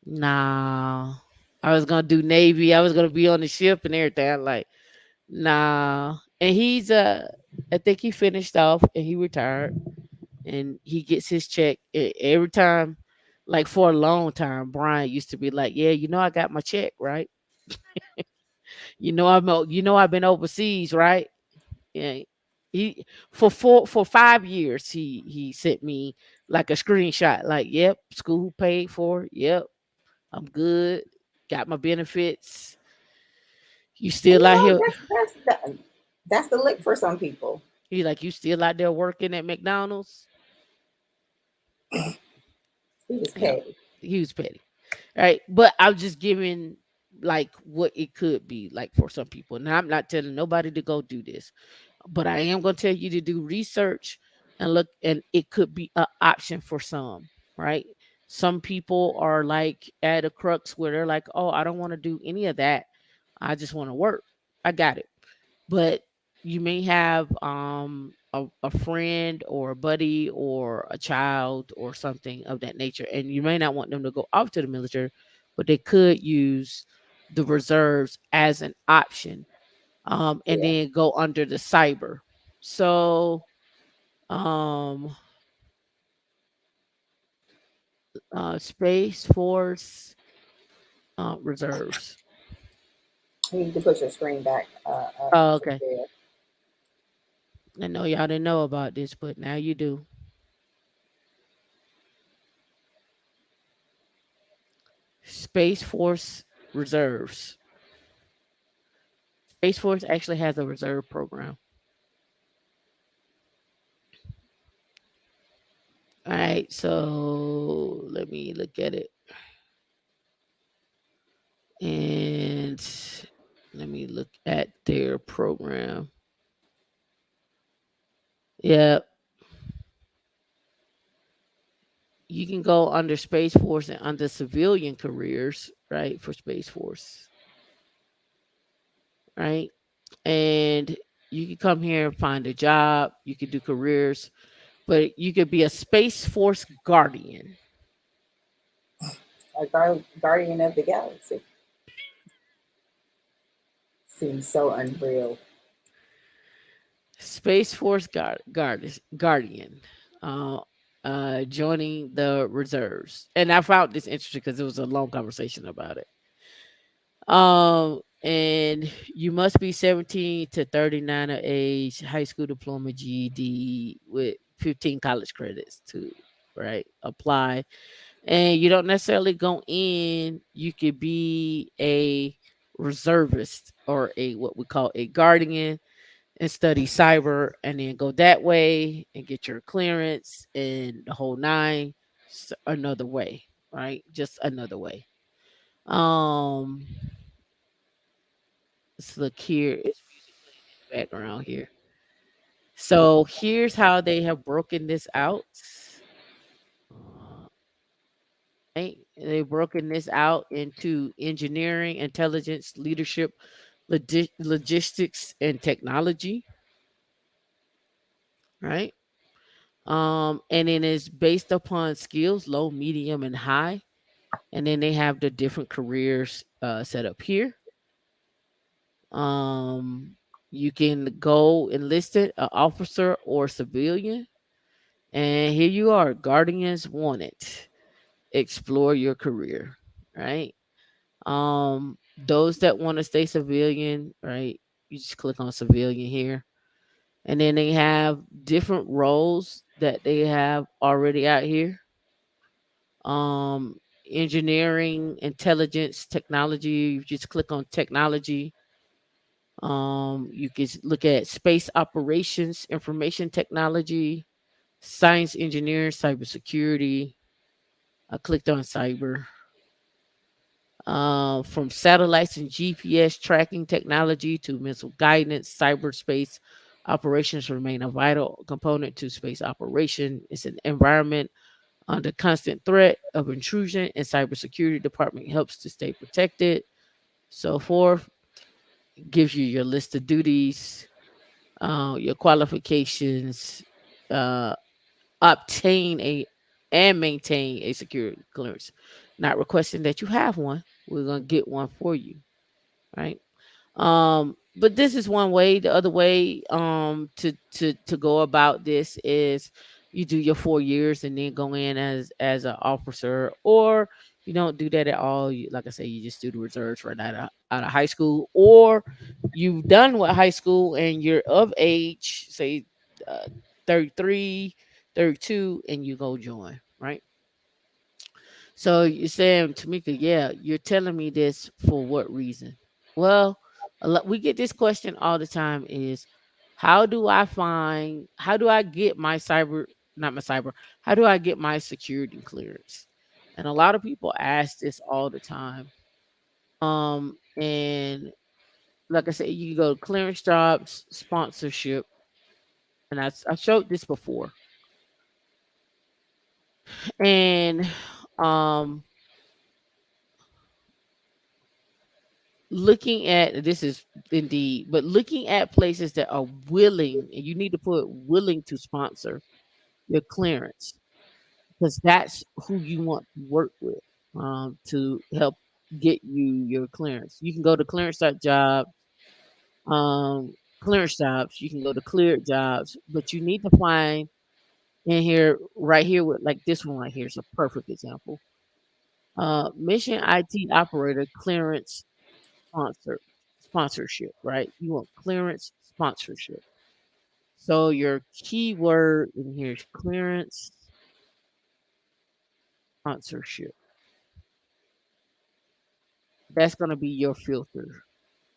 nah. I was gonna do Navy. I was gonna be on the ship and everything. I'm like, nah. And I think he finished off and he retired and he gets his check every time. Like for a long time, Brian used to be like, "Yeah, I got my check, right? I've been overseas, right?" Yeah. He for 5 years he sent me like a screenshot, like, "Yep, school paid for. Yep, I'm good. Got my benefits. You and still out here?" that's the lick for some people. He like, "You still out there working at McDonald's?" He was Yeah, petty. he was petty. Right? But I'm just giving like what it could be like for some people. Now I'm not telling nobody to go do this, but I am going to tell you to do research and look, and it could be an option for some. Right? Some people are like at a crux where they're like, "Oh, I don't want to do any of that. I just want to work. I got it." But you may have a friend or a buddy or a child or something of that nature, and you may not want them to go off to the military, but they could use the reserves as an option, and Yeah. then go under the cyber. So um Space Force reserves. You need to put your screen back Oh, to okay. there. I know y'all didn't know about this, but now you do. Space Force reserves. Space Force actually has a reserve program. All right, so let me look at it and let me look at their program. Yeah, you can go under Space Force and under civilian careers, right? For Space Force, right? And you can come here and find a job. You can do careers, but you could be a Space Force guardian. a guardian of the galaxy. Seems so unreal. Space Force Guardian, uh, joining the reserves. And I found this interesting because it was a long conversation about it. And you must be 17 to 39 of age, high school diploma, GED with 15 college credits to right apply. And you don't necessarily go in. You could be a reservist or a what we call a guardian and study cyber and then go that way and get your clearance and the whole nine another way, right? Just another way. Um let's look here. It's music playing in the background here. So here's how they have broken this out. Right? They've broken this out into engineering, intelligence, leadership, logistics, and technology. Right. And then it's based upon skills, low, medium, and high. And then they have the different careers set up here. Um, you can go enlisted, an officer, or civilian. And here you are, Guardians Wanted. Explore your career, right? Those that want to stay civilian, right? You just click on civilian here. And then they have different roles that they have already out here. Engineering, intelligence, technology. You just click on technology. You can look at space operations, information technology, science engineering, cybersecurity. I clicked on cyber. From satellites and GPS tracking technology to missile guidance, cyberspace operations remain a vital component to space operation. It's an environment under constant threat of intrusion, and cybersecurity department helps to stay protected. So forth gives you your list of duties, your qualifications, uh, obtain a and maintain a security clearance. Not requesting that you have one. We're gonna get one for you, right? But this is one way. The other way to go about this is you do your 4 years and then go in as an officer, or you don't do that at all. You, like I say, you just do the reserves right out of high school, or you've done with high school and you're of age, say uh, 33, 32, and you go join, right? So you're saying, Tamika, yeah, you're telling me this for what reason? Well, we get this question all the time is how do I get my cyber, not my cyber, how do I get my security clearance? And a lot of people ask this all the time. And like I said, you go to clearance jobs, sponsorship, and I showed this before. And um looking at this is indeed, but looking at places that are willing, and you need to put willing to sponsor your clearance because that's who you want to work with to help get you your clearance. You can go to clearance.job, clearance jobs. You can go to cleared jobs, but you need to find in here right here with like this one right here is a perfect example. Mission IT operator clearance sponsor sponsorship, right? You want clearance sponsorship. So your keyword in here is clearance sponsorship. That's going to be your filter.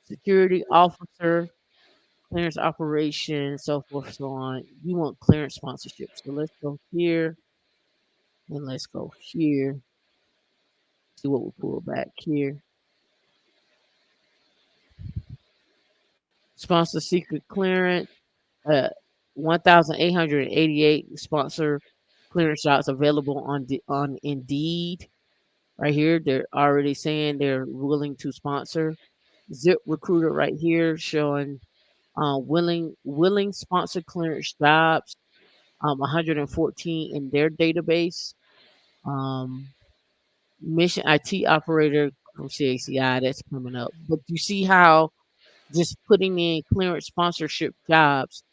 Security officer, clearance operation, so forth, so on. You want clearance sponsorship. So let's go here and let's go here. See what we pull back here. Sponsor secret clearance. Uh, 1,888 sponsor clearance shots available on Indeed. Right here, they're already saying they're willing to sponsor. Zip Recruiter right here showing willing sponsor clearance jobs. 114 in their database. Um, mission IT operator from CACI. That's coming up. But you see how just putting in clearance sponsorship jobs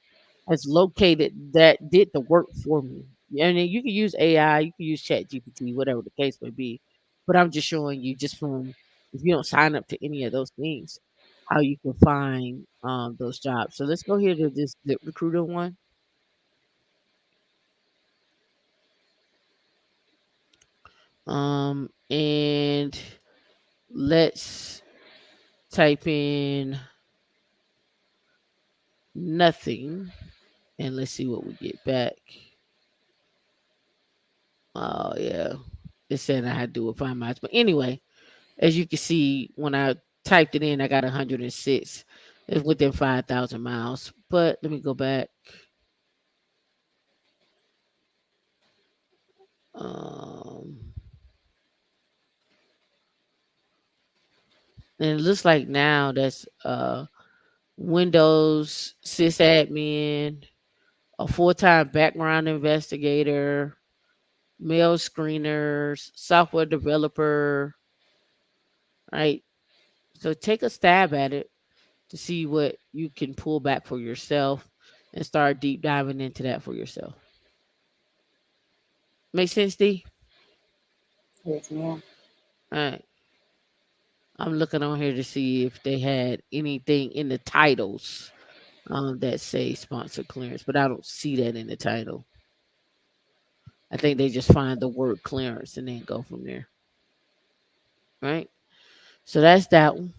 has located that did the work for me. And then you can use AI, you can use Chat GPT, whatever the case may be. But I'm just showing you just from if you don't sign up to any of those things, how you can find those jobs. So let's go here to this recruiter one. And let's type in nothing and let's see what we get back. Oh yeah. It said I had to do it 5 miles. But anyway, as you can see, when I typed it in, I got 106. It's within 5,000 miles. But let me go back. Um, and it looks like now that's Windows sysadmin, a full-time background investigator, mail screeners, software developer, right? So take a stab at it to see what you can pull back for yourself and start deep diving into that for yourself. Make sense, D? Yes, ma'am. All right. I'm looking on here to see if they had anything in the titles that say sponsor clearance, but I don't see that in the title. I think they just find the word clearance and then go from there. Right. So that's that one.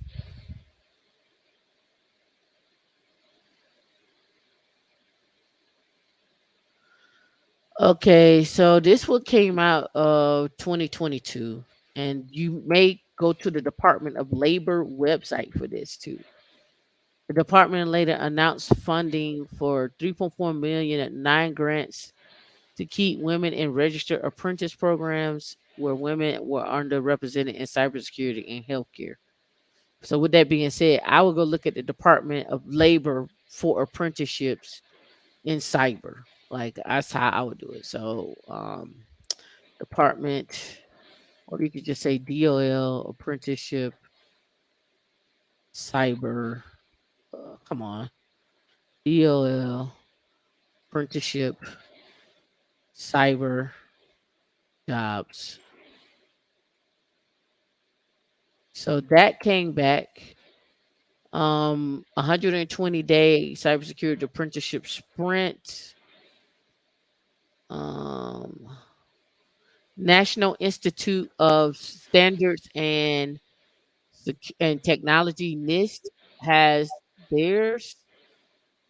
Okay, so this one came out of 2022, and you may go to the Department of Labor website for this too. The department later announced funding for 3.4 million at 9 grants to keep women in registered apprentice programs where women were underrepresented in cybersecurity and healthcare. So, with that being said, I will go look at the Department of Labor for apprenticeships in cyber. Like that's how I would do it. So, department, or you could just say DOL apprenticeship cyber. Come on, DOL apprenticeship cyber jobs. So that came back. 120-day cybersecurity apprenticeship sprint. Um, National Institute of Standards and Technology (NIST) has theirs.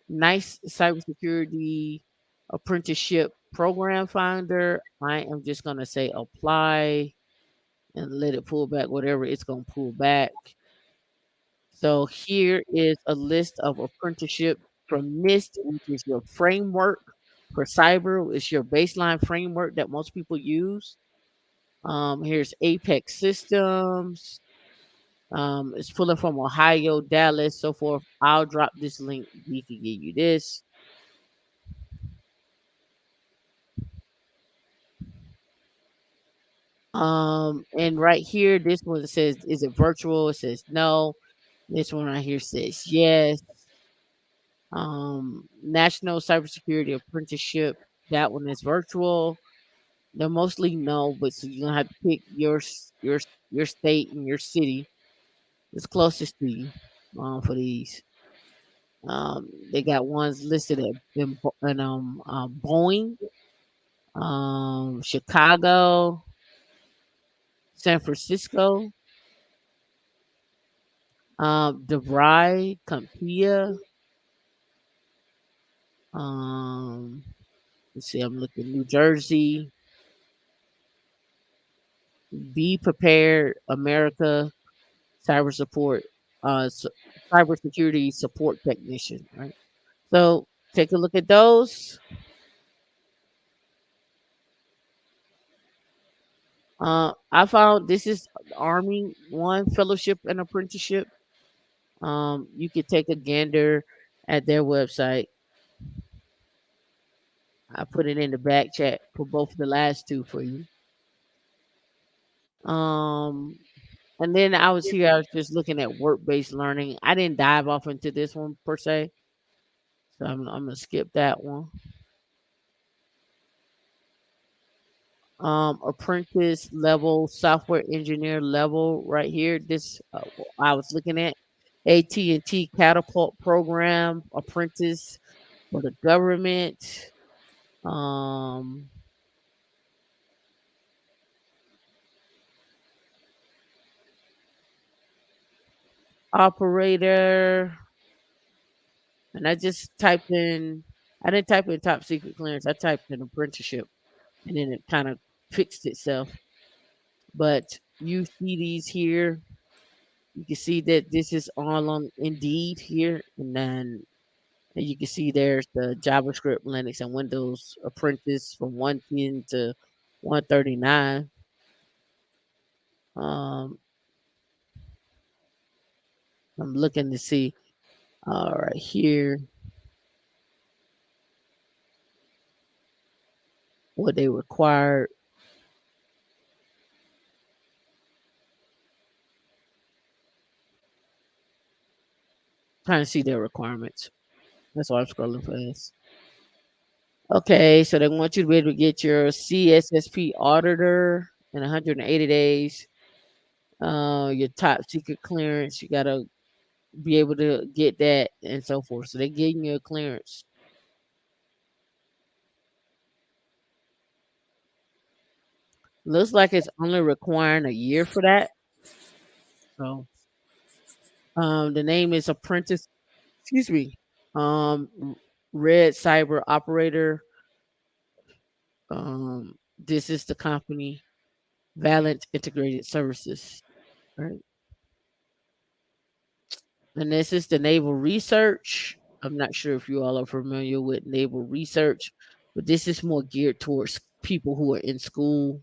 Nice cybersecurity apprenticeship program finder. I am just gonna say apply and let it pull back whatever it's gonna pull back. So here is a list of apprenticeship from NIST, which is your framework for cyber. It's your baseline framework that most people use. Here's Apex Systems. It's pulling from Ohio, Dallas, so forth. I'll drop this link. We can give you this. And right here, this one says, is it virtual? It says no. This one right here says yes. National Cybersecurity Apprenticeship. That one is virtual. They're mostly no, but so you're gonna have to pick your state and your city that's closest to you for these. They got ones listed in Boeing, Chicago, San Francisco, DeVry, Compia. Um, let's see, I'm looking New Jersey. Be prepared, America. Cyber support, cybersecurity support technician. Right. So take a look at those. I found this is Army one fellowship and apprenticeship. You could take a gander at their website. I put it in the back chat for both the last two for you. Um, and then I was here. I was just looking at work-based learning. I didn't dive off into this one per se, so I'm gonna skip that one. Apprentice level, software engineer level, right here. This I was looking at AT&T Catapult program, apprentice for the government. Um, operator, and I just typed in. I didn't type in top secret clearance. I typed in apprenticeship, and then it kind of fixed itself. But you see these here. You can see that this is all on Indeed here, and then and you can see there's the JavaScript, Linux, and Windows apprentice from 110 to 139. Um, I'm looking to see right here what they required, trying to see their requirements. That's why I'm scrolling fast. Okay, so they want you to be able to get your CSSP auditor in 180 days. Your top secret clearance, you gotta be able to get that and so forth. So they're getting you a clearance. Looks like it's only requiring a year for that. So the name is Apprentice. Excuse me. Red Cyber Operator. This is the company, Valent Integrated Services. Right. And this is the Naval Research. I'm not sure if you all are familiar with Naval Research, but this is more geared towards people who are in school,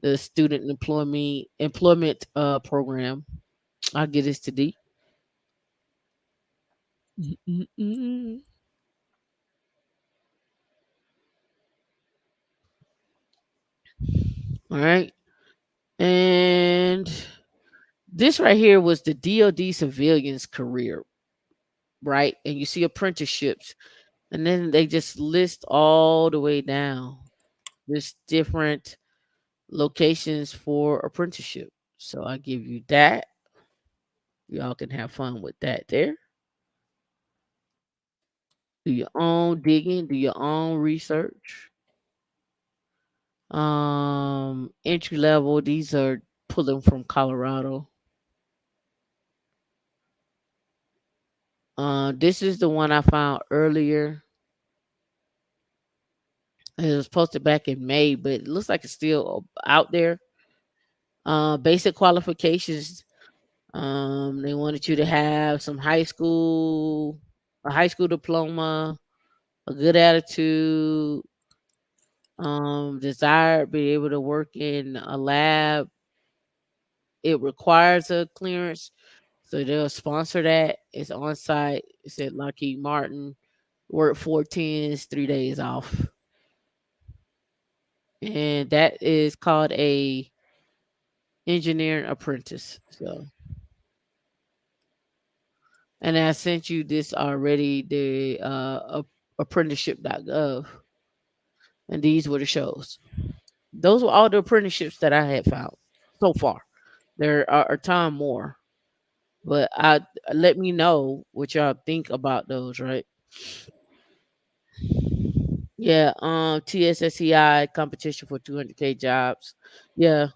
the student employment program. I'll get this to D. Mm-mm-mm. All right. And this right here was the DoD civilians career, right? And you see apprenticeships, and then they just list all the way down. There's different locations for apprenticeship. So I give you that. Y'all can have fun with that there. Do your own digging, do your own research. Entry level, these are pulling from Colorado. This is the one I found earlier. It was posted back in May, but it looks like it's still out there. Basic qualifications. They wanted you to have a high school diploma, a good attitude, desire, be able to work in a lab. It requires a clearance, so they'll sponsor that. It's on site. It's at Lockheed Martin. Work 4 10s, 3 days off, and that is called a engineering apprentice. So, and I sent you this already, the apprenticeship.gov, and these were the shows. Those were all the apprenticeships that I had found so far. There are a ton more, but I let me know what y'all think about those. Right? Yeah. TSSCI competition for 200K jobs. Yeah.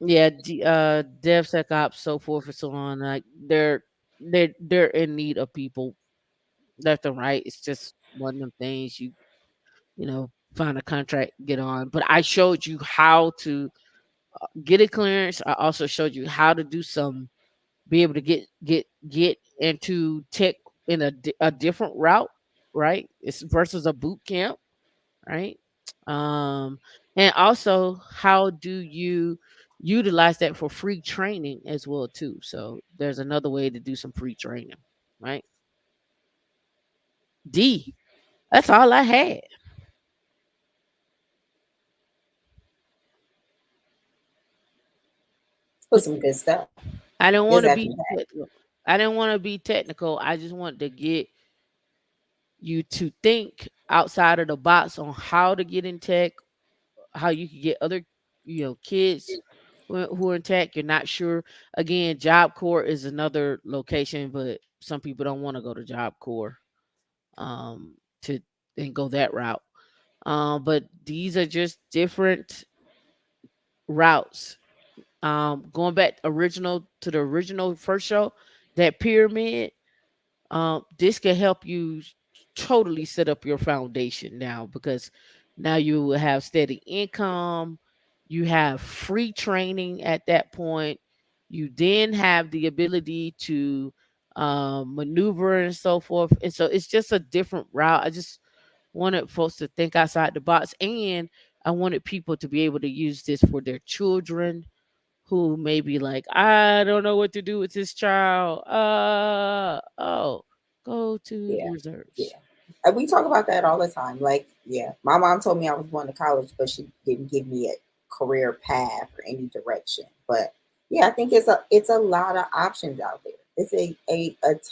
Yeah. DevSecOps, so forth and so on. Like they're in need of people left and right. It's just one of them things find a contract, get on. But I showed you how to get a clearance. I also showed you how to do some, be able to get into tech in a different route, right? It's versus a boot camp, right? Um, and also how do you utilize that for free training as well too? So there's another way to do some free training, right? D. That's all I had. Put some good stuff. I didn't Just want to at the be back. technical. I didn't want to be technical. I just wanted to get you to think outside of the box on how to get in tech, how you can get other, kids who are in tech. You're not sure. Again, Job Corps is another location, but some people don't want to go to Job Corps to and go that route. But these are just different routes. Going back original to the original first show, that pyramid, this can help you totally set up your foundation now, because now you will have steady income, you have free training at that point, you then have the ability to maneuver and so forth, and so it's just a different route. I just wanted folks to think outside the box, and I wanted people to be able to use this for their children who may be like, I don't know what to do with this child. Oh, go to the Yeah, reserves. yeah. And we talk about that all the time. Like, yeah, my mom told me I was going to college, but she didn't give me a career path or any direction. But yeah, I think it's a lot of options out there. It's a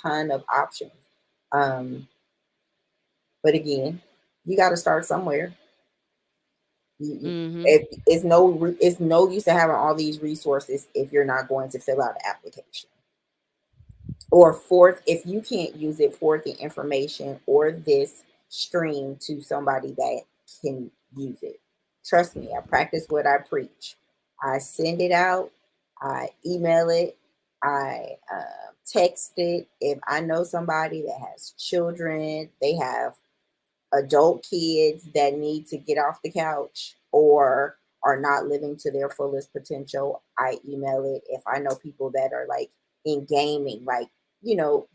ton of options. Um, but again, you got to start somewhere. Mm-hmm. It's no use to having all these resources if you're not going to fill out an application. Or fourth, if you can't use it, forward the information or this stream to somebody that can use it. Trust me, I practice what I preach. I send it out, I email it, I text it. If I know somebody that has children, they have adult kids that need to get off the couch or are not living to their fullest potential, I email it. If I know people that are like in gaming, like,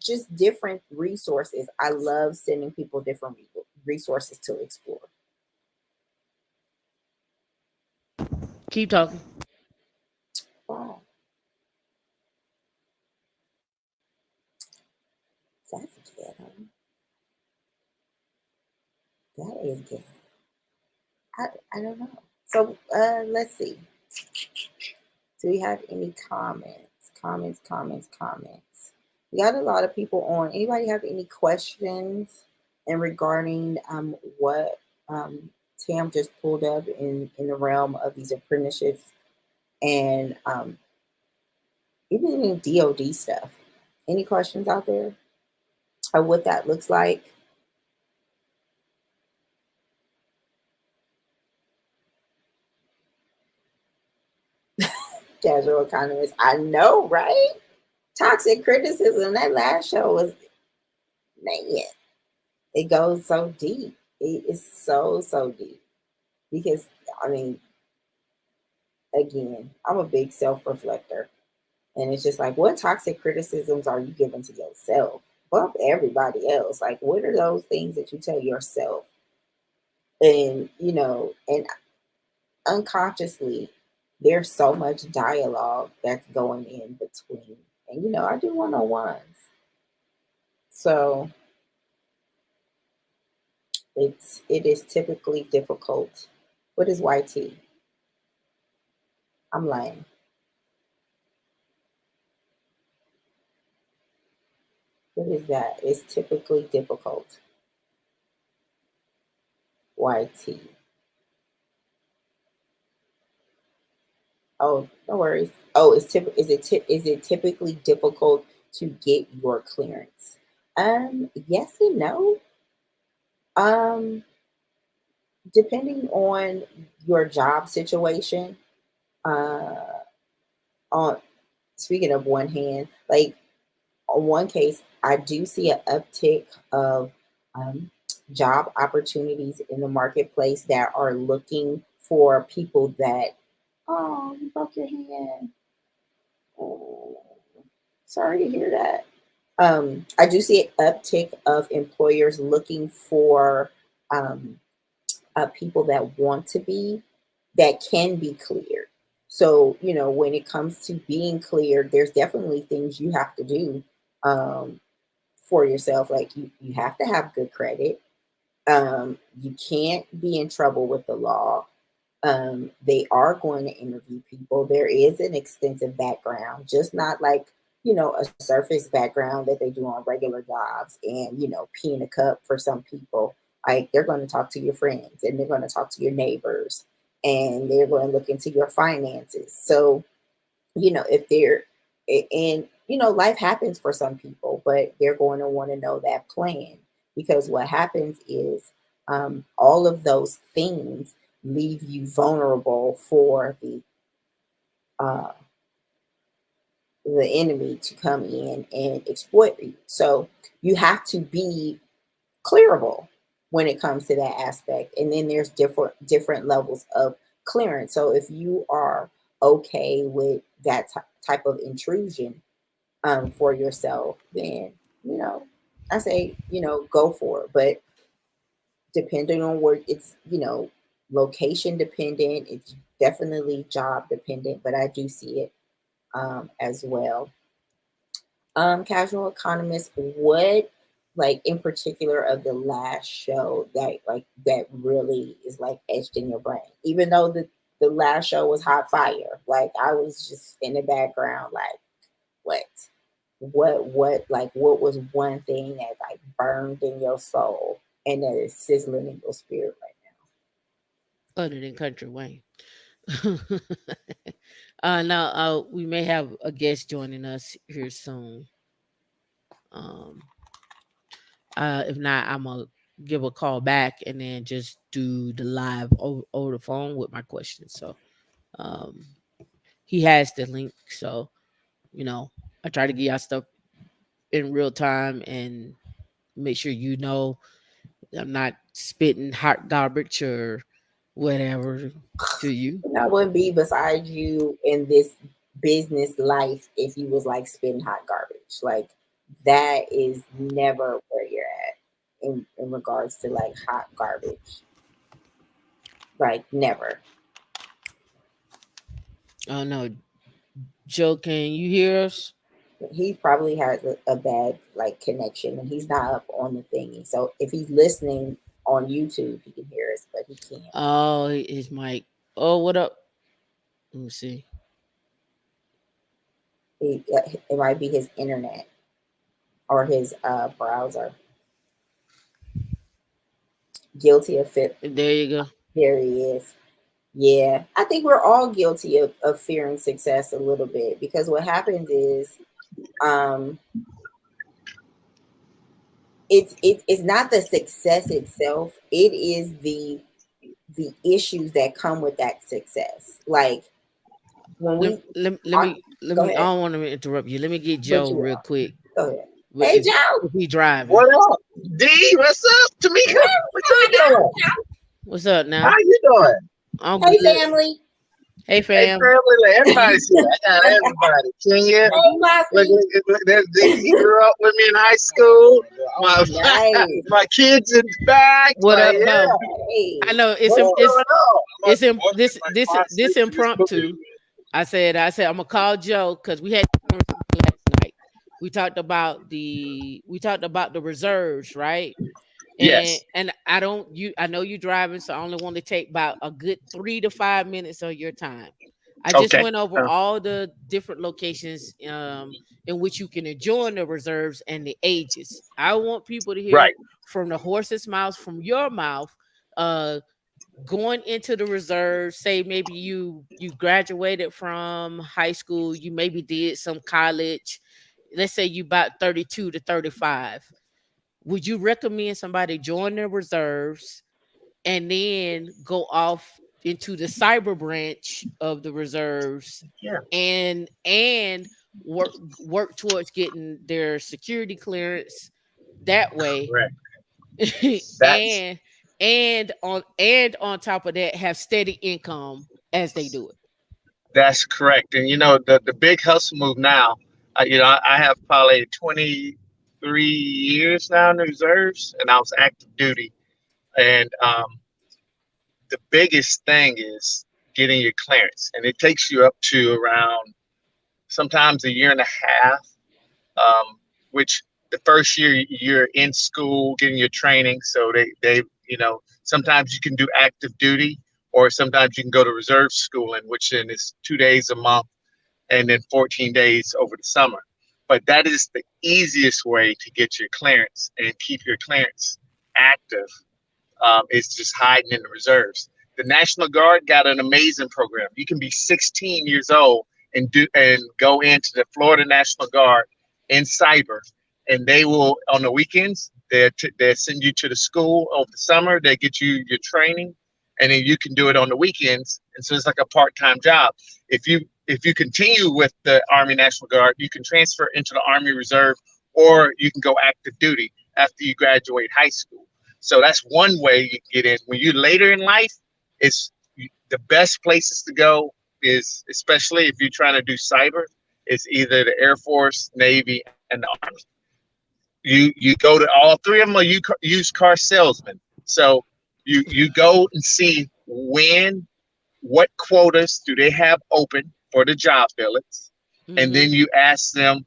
just different resources, I love sending people different resources to explore. Keep talking. Wow, that's ghetto. That is ghetto. I don't know. So let's see. Do we have any comments? Comments. We got a lot of people on. Anybody have any questions and regarding what Tam just pulled up in the realm of these apprenticeships and even in DoD stuff? Any questions out there of what that looks like? Casual economist. I know, right? Toxic criticism. That last show was, man, it goes so deep. It is so deep because I mean, again, I'm a big self-reflector, and it's just like, what toxic criticisms are you giving to yourself? Bump everybody else. Like, what are those things that you tell yourself? And and unconsciously, there's so much dialogue that's going in between. And I do one-on-ones, so it is typically difficult. What is YT? I'm lying. What is that? It's typically difficult. YT. Oh, no worries. Oh, is it typically difficult to get your clearance? Yes and no. Um, Depending on your job situation. On Speaking of one hand, like on one case, I do see an uptick of um, job opportunities in the marketplace that are looking for people that. Oh, you broke your hand. Oh, sorry to hear that. I do see an uptick of employers looking for um, people that want to be, that can be cleared. So, when it comes to being cleared, there's definitely things you have to do um, for yourself. Like you have to have good credit. You can't be in trouble with the law. They are going to interview people. There is an extensive background, just not like, a surface background that they do on regular jobs and, peeing a cup for some people. Like they're going to talk to your friends and they're going to talk to your neighbors and they're going to look into your finances. So, if they're, and, life happens for some people, but they're going to want to know that plan because what happens is all of those things leave you vulnerable for uh, the enemy to come in and exploit you. So you have to be clearable when it comes to that aspect. And then there's different levels of clearance. So if you are okay with that type of intrusion for yourself, then I say go for it. But depending on where it's location dependent, it's definitely job dependent. But I do see it as well. Casual economist, what like in particular of the last show that really is like etched in your brain? Even though the last show was hot fire, like I was just in the background, like what, what was one thing that like burned in your soul and that is sizzling in your spirit right Other than Country Wayne. Now we may have a guest joining us here soon. Um, if not, I'm gonna give a call back and then just do the live over the phone with my questions. So um, he has the link. So I try to get y'all stuff in real time and make sure I'm not spitting hot garbage or whatever to you. now. And I wouldn't be beside you in this business life if you was like spitting hot garbage. Like that is never where you're at in regards to like hot garbage. Like never. Oh no, Joe, can you hear us? He probably has a bad like connection and he's not up on the thingy. So if he's listening on YouTube, he can hear us, but he can't. Oh, his mic. Oh, what up? Let me see. It might be his internet or his browser. Guilty of fit. There you go. There he is. Yeah, I think we're all guilty of fearing success a little bit because what happens is um, it's not the success itself. It is the issues that come with that success. Like when Let, we let, let talk, me let go me. I ahead, don't want to interrupt you. Let me get but Joe you real will. quick. Go ahead. Hey If, Joe, if he driving, What up, D? What's up, Tamika? What you doing? what's up How now? you doing? I'm hey good. family. Hey Hey, fam. family, look, everybody's here. I got everybody. Kenya, Hey look, Mossy. look, look, there's D. He grew up with me in high school. My Nice. my kids in the back. What Like, up yeah, though? I Hey. know what's going on? this impromptu. I said I'm gonna call Joe because we had last night. We talked about the reserves, right? and Yes. and I know you're driving, so I only want to take about a good 3 to 5 minutes of your time. I just Okay. went over all the different locations in which you can enjoy the reserves and the ages. I want people to hear Right. from the horse's mouth, from your mouth, uh going into the reserves. Say maybe you graduated from high school, you maybe did some college. Let's say you about 32 to 35. Would you recommend somebody join the reserves and then go off into the cyber branch of the reserves Yeah. and work towards getting their security clearance that way? Correct. That's and and on top of that, have steady income as they do it. that's correct. And the big hustle move now. I have probably 23 years now in the reserves, and I was active duty. And the biggest thing is getting your clearance, and it takes you up to around sometimes a year and a half. Which the first year you're in school getting your training, so they sometimes you can do active duty, or sometimes you can go to reserve schooling, which then is 2 days a month and then 14 days over the summer. But that is the easiest way to get your clearance and keep your clearance active, is just hiding in the reserves. The National Guard got an amazing program. You can be 16 years old and go into the Florida National Guard in cyber, and they will on the weekends they send you to the school over the summer. They get you your training, and then you can do it on the weekends. And so it's like a part-time job. If you continue with the Army National Guard, you can transfer into the Army Reserve, or you can go active duty after you graduate high school. So that's one way you can get in. When you're later in life, it's the best places to go is, especially if you're trying to do cyber, is either the Air Force, Navy, and the Army. You go to all three of them, or you used car salesmen. So you go and see what quotas do they have open for the job billets, and then you ask them,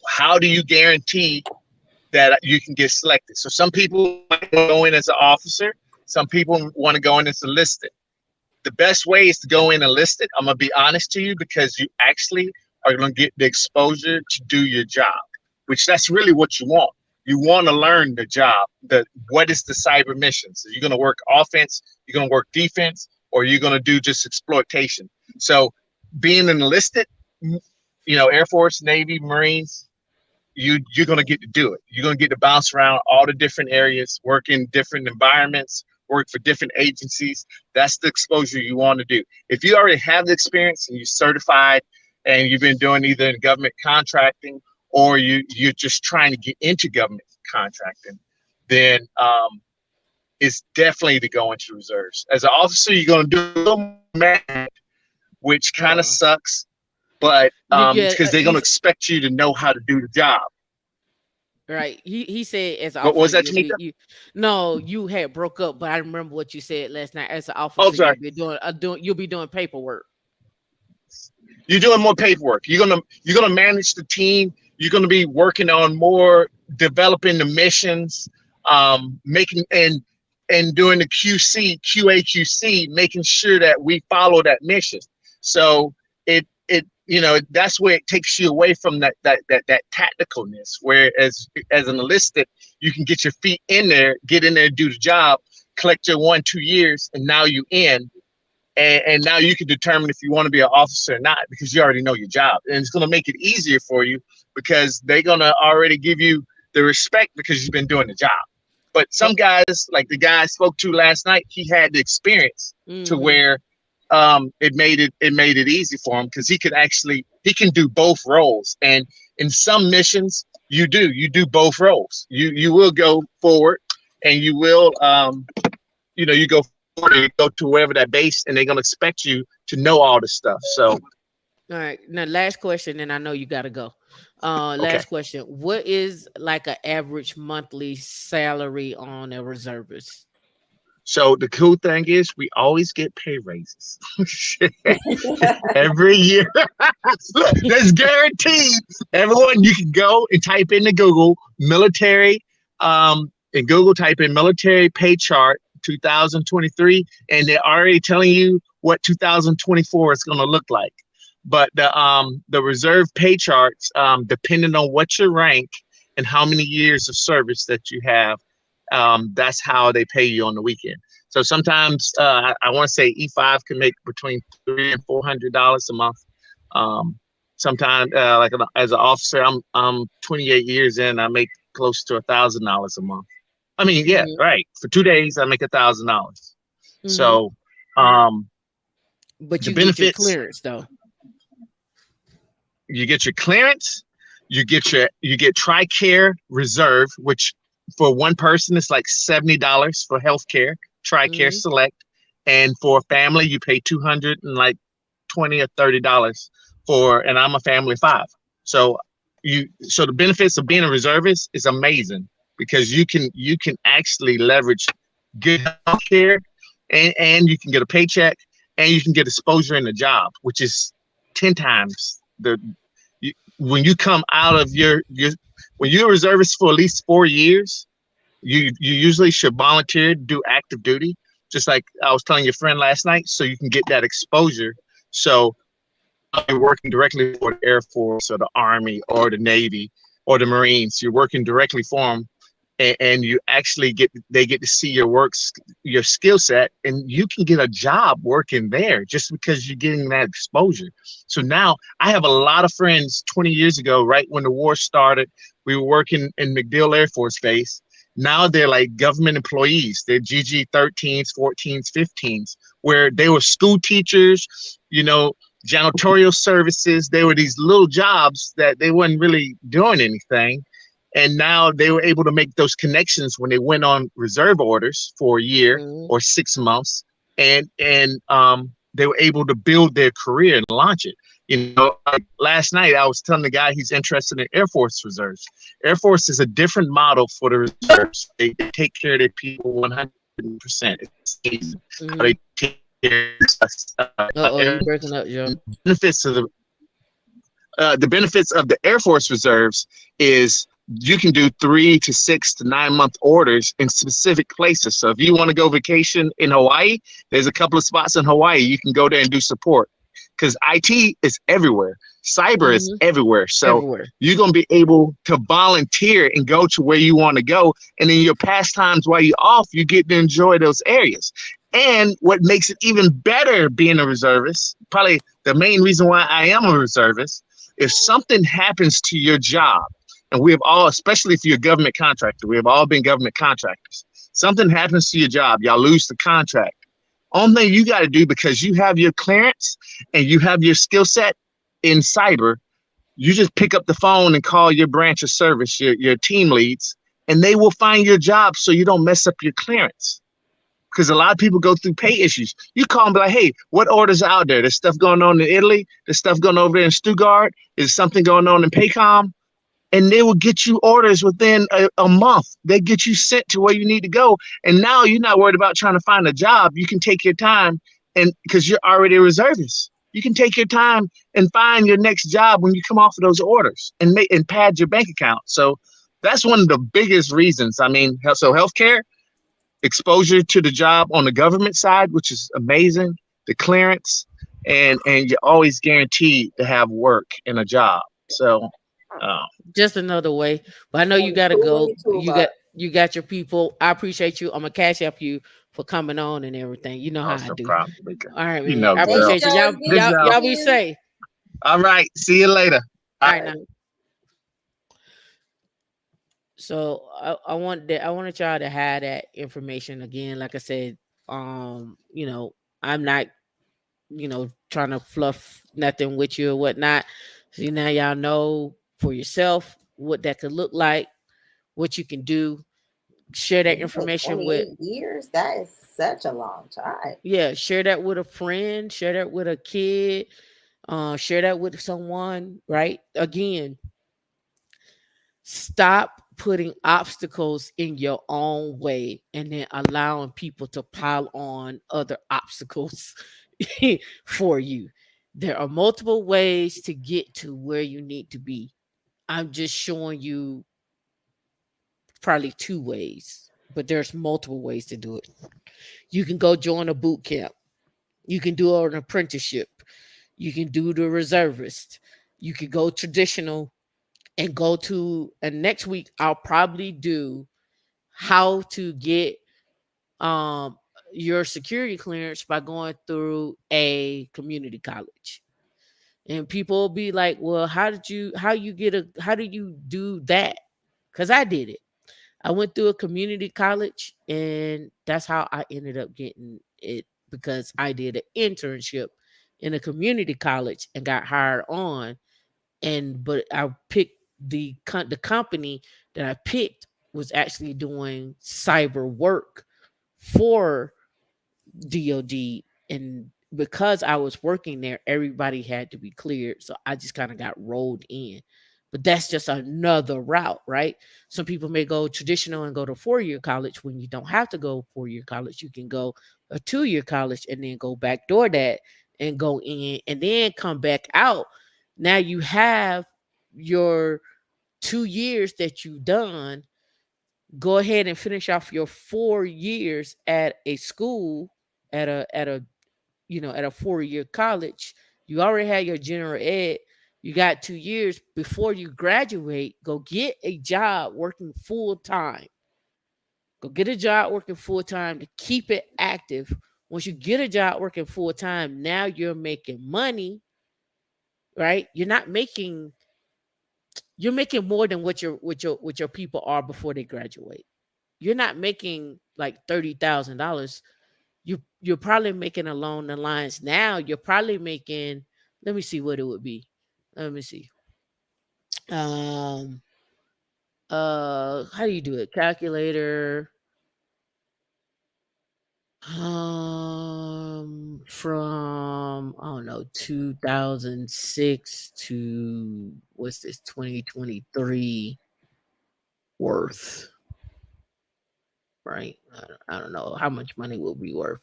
how do you guarantee that you can get selected? So some people might go in as an officer, some people want to go in as enlisted. The best way is to go in enlisted. I'm gonna be honest to you, because you actually are gonna get the exposure to do your job, which that's really what you want. You want to learn the job, what is the cyber mission. So you're gonna work offense, you're gonna work defense, or you're gonna do just exploitation. So being enlisted, Air Force, Navy, Marines, you're going to get to do it. You're going to get to bounce around all the different areas, work in different environments, work for different agencies. That's the exposure you want to do. If you already have the experience and you're certified and you've been doing either in government contracting, or you're just trying to get into government contracting, then it's definitely to go into reserves. As an officer, you're going to do a little more, which kind of sucks. But because they're going to expect you to know how to do the job. Right. He said as an officer. What was that, Tamika? No, you had broke up, but I remember what you said last night. As an officer, you'll be doing paperwork. You're doing more paperwork. You're gonna manage the team. You're gonna be working on more developing the missions, making and doing the QA/QC, making sure that we follow that mission. So that's where it takes you away from that tacticalness. Whereas as an enlisted, you can get your feet in there, get in there, do the job, collect your 1-2 years, and now you in, and now you can determine if you want to be an officer or not, because you already know your job, and it's going to make it easier for you because they're going to already give you the respect because you've been doing the job. But some guys, like the guy I spoke to last night, he had the experience to where it made it easy for him, because he can do both roles. And in some missions, you do both roles. You will go forward, and you will you go forward, you go to wherever that base, and they're gonna expect you to know all the stuff. So, all right, now last question, and I know you gotta go. Last question: what is like an average monthly salary on a reservist? So the cool thing is we always get pay raises every year. That's guaranteed. Everyone, you can go and type into Google military, and Google type in military pay chart 2023, and they're already telling you what 2024 is going to look like. But the reserve pay charts, depending on what your rank and how many years of service that you have, that's how they pay you on the weekend. So sometimes I want to say E5 can make between $300 and $400 a month. Sometimes, like as an officer, I'm 28 years in, I make close to $1,000 a month. I mean, yeah, right. For 2 days, I make $1,000. So, but you get your clearance though. You get your clearance. You get TRICARE Reserve, which for one person it's like $70 for healthcare. TRICARE Select, and for a family you pay $220 or $30 for, and I'm a family of 5. So the benefits of being a reservist is amazing, because you can actually leverage good healthcare, and you can get a paycheck, and you can get exposure in the job, which is 10 times when you come out of when you're a reservist for at least 4 years. You usually should volunteer to do active duty, just like I was telling your friend last night, so you can get that exposure. So now you're working directly for the Air Force or the Army or the Navy or the Marines. You're working directly for them, and you actually get to see your works, your skill set, and you can get a job working there just because you're getting that exposure. So now I have a lot of friends 20 years ago, right when the war started, we were working in MacDill Air Force Base. Now they're like government employees. They're GG 13s, 14s, 15s, where they were school teachers, you know, janitorial services. They were these little jobs that they weren't really doing anything, and now they were able to make those connections when they went on reserve orders for a year Mhm. or 6 months, and they were able to build their career and launch it. You know, like last night I was telling the guy he's interested in Air Force reserves. Air Force is a different model for the reserves. They take care of their people 100%. It's amazing how Mhm. they take care of Uh-oh, you breaking up, Joe. benefits of the benefits of the Air Force reserves is you can do 3 to 6 to 9 month orders in specific places. So if you want to go vacation in Hawaii, there's a couple of spots in Hawaii you can go there and do support, because IT is everywhere. Cyber is Mhm. everywhere. So Everywhere. you're going to be able to volunteer and go to where you want to go. And in your pastimes while you're off, you get to enjoy those areas. And what makes it even better being a reservist, probably the main reason why I am a reservist, if something happens to your job, and we have all, especially if you're a government contractor, we have all been government contractors. Something happens to your job, y'all lose the contract. Only thing you got to do, because you have your clearance and you have your skill set in cyber, you just pick up the phone and call your branch of service, your team leads, and they will find your job so you don't mess up your clearance, because a lot of people go through pay issues. You call them, be like, hey, what orders are out there? There's stuff going on in Italy. There's stuff going on over there in Stuttgart. There's something going on in Paycom. And they will get you orders within a month. They get you sent to where you need to go. And now you're not worried about trying to find a job. You can take your time, and because you're already a reservist. You can take your time and find your next job when you come off of those orders and make and pad your bank account. So that's one of the biggest reasons. I mean, so healthcare, exposure to the job on the government side, which is amazing, the clearance, and you're always guaranteed to have work in a job. So, uh, Just another way. But I know you And gotta tool in go. your toolbox. You got your people. I appreciate you. I'm gonna cash up you for coming on and everything. You know how I no do. problem. All right, You man. know, I Thank girl. you, appreciate you. Joe. Y'all, It's good Good y'all, to job. see y'all be you. safe. All right. See you later. All All right right. now. So I wanted y'all to have that information again. Like I said, I'm not, trying to fluff nothing with you or whatnot. So now y'all know for yourself what that could look like, what you can do. Share that And you said information with 28 years? That is such a long time. yeah, share that with a friend, share that with a kid, share that with someone, right? Again, stop putting obstacles in your own way and then allowing people to pile on other obstacles for you. There are multiple ways to get to where you need to be. I'm just showing you probably two ways, but there's multiple ways to do it. You can go join a boot camp. You can do an apprenticeship. You can do the reservist. You can go traditional and go to, and next week I'll probably do how to get um your security clearance by going through a community college. And people will be like, "Well, how do you do that?" Cuz I did it. I went through a community college and that's how I ended up getting it, because I did an internship in a community college and got hired on. And but I picked the company that I picked was actually doing cyber work for DOD, and because I was working there, everybody had to be cleared. So I just kind of got rolled in. But that's just another route, right? Some people may go traditional and go to 4 year college when you don't have to go 4 year college. You can go a 2 year college and then go backdoor that and go in and then come back out. Now you have your 2 years that you've done. go ahead and finish off your 4 years at a school, at a at a 4 year college. You already had your general ed. You got 2 years before you graduate. Go get a job working full time. Go get a job working full time to keep it active. Once you get a job working full time, now you're making money, right? You're making more than what your people are before they graduate. You're not making like $30,000. You're probably making along the lines now. You're probably making. Let me see what it would be. Let me see. Um. How do you do it? Calculator. From I don't know 2006 to what's this 2023 worth, right? I don't know how much money will be worth.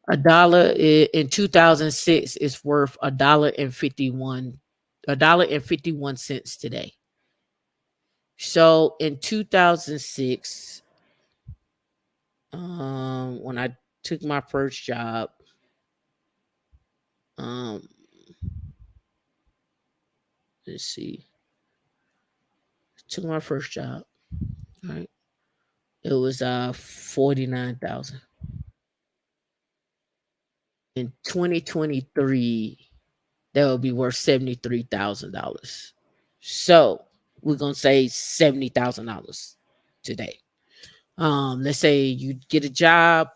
A dollar in 2006 is worth $1.51 today. So in 2006, when I took my first job, um, let's see, took my first job, right? It was 49,000. In 2023, that would be worth $73,000. So we're gonna say $70,000 today. Let's say you get a job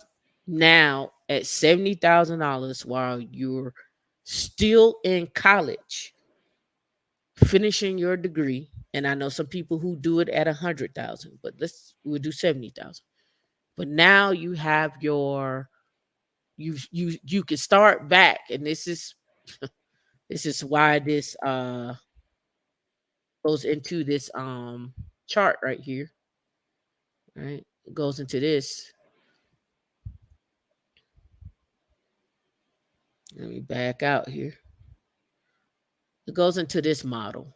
now at $70,000 while you're still in college, finishing your degree. And I know some people who do it at 100,000, but we'll do 70,000. But now you have you can start back, and this is why this goes into this chart right here, right? It goes into this. Let me back out here. It goes into this model,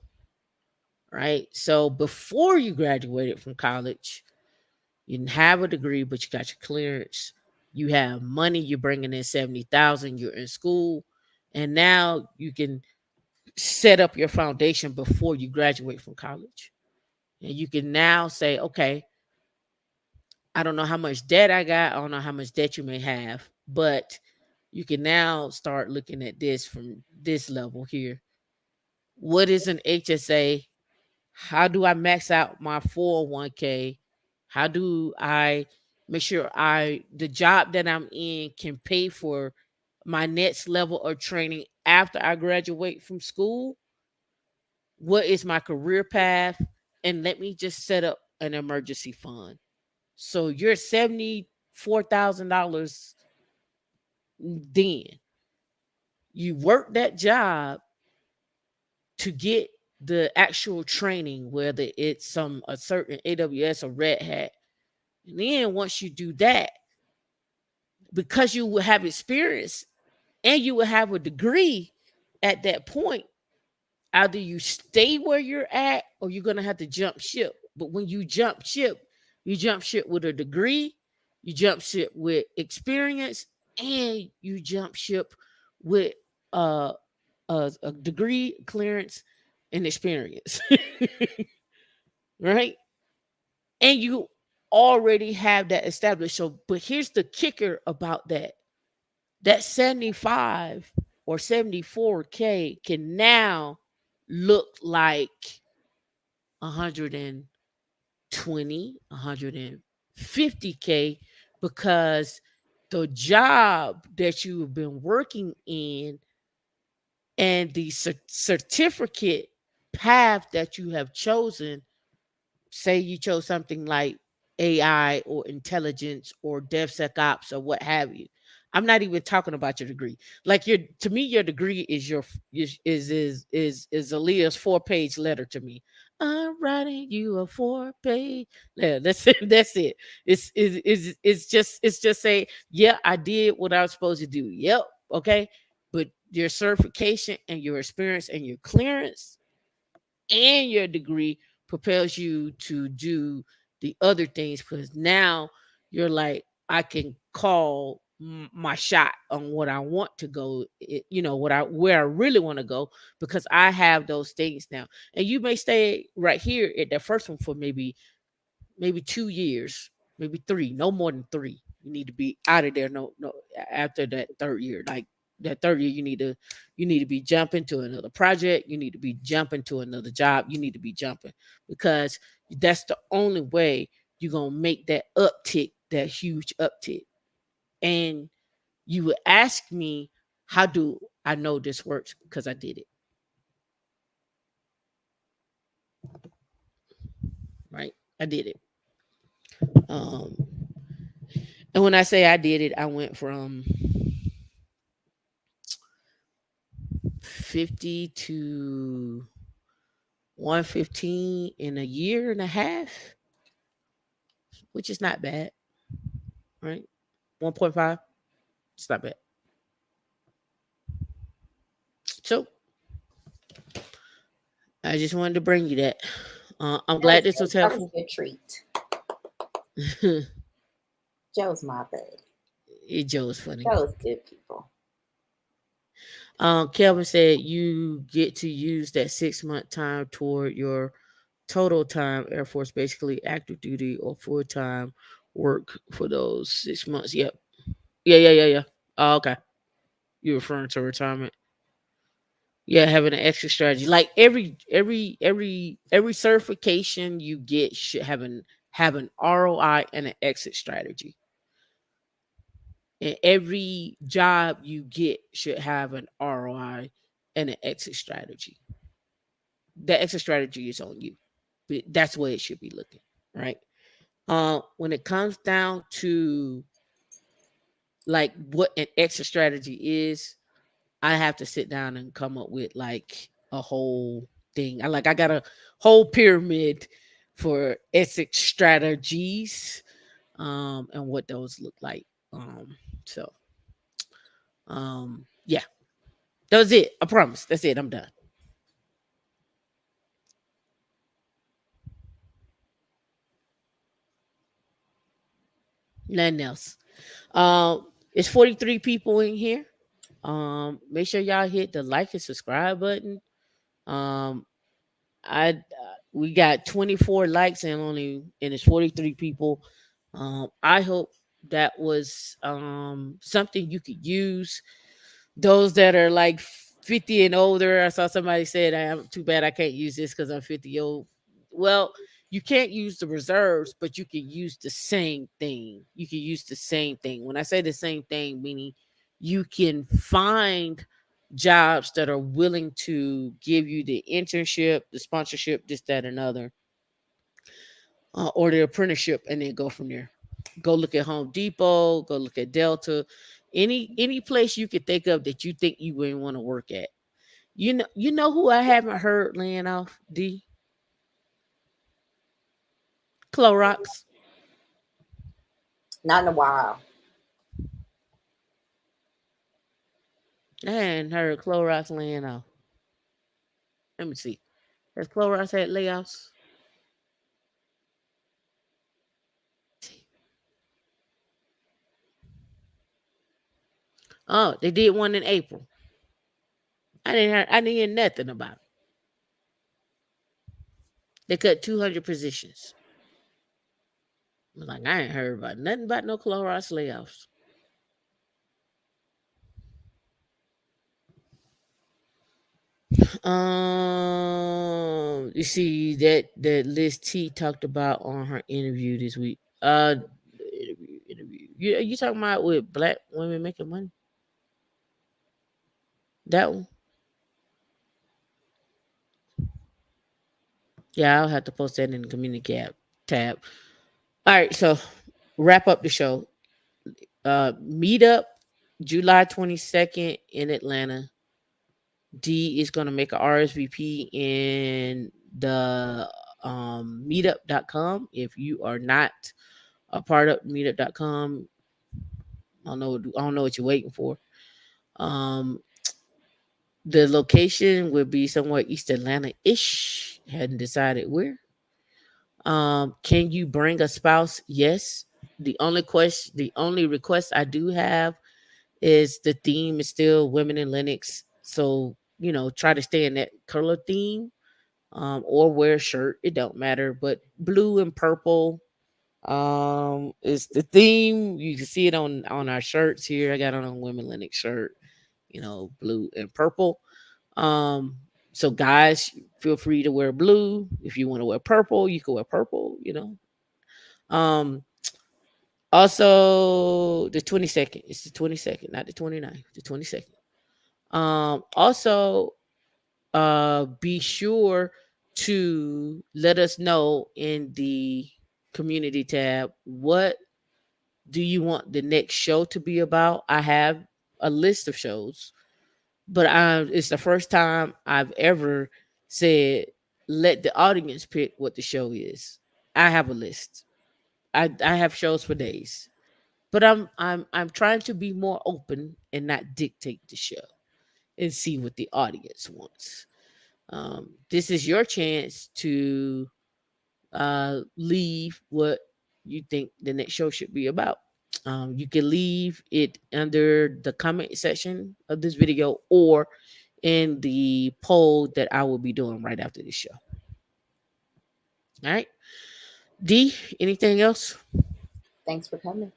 right? So before you graduated from college, you didn't have a degree, but you got your clearance. You have money. You're bringing in 70,000. You're in school, and now you can set up your foundation before you graduate from college. And you can now say, okay, I don't know how much debt I got. I don't know how much debt you may have, but you can now start looking at this from this level here. What is an HSA? How do I max out my 401k? How do I make sure the job that I'm in can pay for my next level of training after I graduate from school? What is my career path? And let me just set up an emergency fund. So you're $74,000 then. You work that job to get the actual training, whether it's a certain AWS or Red Hat. And then once you do that, because you will have experience and you will have a degree at that point, either you stay where you're at or you're going to have to jump ship. But when you jump ship with a degree, you jump ship with experience, and you jump ship with uh, a degree, clearance, and experience. Right? And you already have that established. So, but here's the kicker about that. That 75 or 74K can now look like 120, 150K, because the job that you have been working in and the certificate path that you have chosen, say you chose something like AI or intelligence or DevSecOps or what have you. I'm not even talking about your degree. Like to me, your degree is is Aaliyah's 4-page letter to me. I'm writing you a 4-page. Yeah, that's it. That's it. It's just say, yeah, I did what I was supposed to do. Yep. Okay. But your certification and your experience and your clearance and your degree propels you to do the other things, because now you're like, I can call my shot on what I want to go, what I where I really want to go, because I have those things now. And you may stay right here at that first one for maybe 2 years, maybe three, no more than three. You need to be out of there. No, no, after that third year, like that third year, you need to be jumping to another project. You need to be jumping to another job. You need to be jumping, because that's the only way you're gonna make that uptick, that huge uptick. And you would ask me, how do I know this works? Because I did it, right? I did it. Um, and when I say I did it, I went from 50 to 115 in a year and a half, which is not bad, right? 1.5, it's not bad. So I just wanted to bring you that. I'm That glad was this was good. That was helpful. a good treat. Joe's my buddy. Joe is funny. Joe is good people. Kelvin said you get to use that 6 month time toward your total time Air Force, basically active duty or full time work for those 6 months. Yep. Yeah, yeah, yeah, yeah. Oh, okay. You're referring to retirement. Yeah, having an exit strategy. Like every certification you get should have an ROI and an exit strategy. And every job you get should have an ROI and an exit strategy. The exit strategy is on you. But that's where it should be looking, right? When it comes down to like what an exit strategy is, I have to sit down and come up with like a whole thing. I got a whole pyramid for exit strategies, and what those look like. So yeah, that was it. I promise. That's it. I'm done. Nothing else. It's 43 people in here. Make sure y'all hit the like and subscribe button. Um, I we got 24 likes and it's 43 people. I hope that was something you could use. Those that are like 50 and older, I saw somebody said, I'm too bad I can't use this because I'm 50 old. Well, you can't use the reserves, but you can use the same thing. You can use the same thing. When I say the same thing, meaning you can find jobs that are willing to give you the internship, the sponsorship, this, that, and other, or the apprenticeship, and then go from there. Go look at Home Depot, go look at Delta, any place you could think of that you think you wouldn't want to work at. You know who I haven't heard laying off? D Clorox. Not in a while. I hadn't heard Clorox laying off. Let me see. Has Clorox had layoffs? Oh, they did one in April. I didn't hear nothing about it. They cut 200 positions. I'm like, I ain't heard about nothing about no Clorox layoffs. You see that Liz T talked about on her interview this week. Interview. You talking about with black women making money? That one? Yeah, I'll have to post that in the community tab. All right, so wrap up the show. Meetup July 22nd in Atlanta. D is gonna make a RSVP in the meetup.com. If you are not a part of meetup.com, I don't know what you're waiting for. Um the location will be somewhere East Atlanta ish. Hadn't decided where. Can you bring a spouse? Yes. The only request I do have is the theme is still women in Linux. So, try to stay in that color theme, or wear a shirt. It don't matter. But blue and purple is the theme. You can see it on our shirts here. I got on a women Linux shirt, blue and purple. Um, so guys, feel free to wear blue. If you want to wear purple, you can wear purple. Um, Also the 22nd. It's the 22nd, not the 29th, the 22nd. Also, be sure to let us know in the community tab, what do you want the next show to be about? I have a list of shows, but it's the first time I've ever said, let the audience pick what the show is. I have a list. I have shows for days, but I'm trying to be more open and not dictate the show and see what the audience wants. This is your chance to leave what you think the next show should be about. You can leave it under the comment section of this video or in the poll that I will be doing right after this show. All right. D, anything else? Thanks for coming.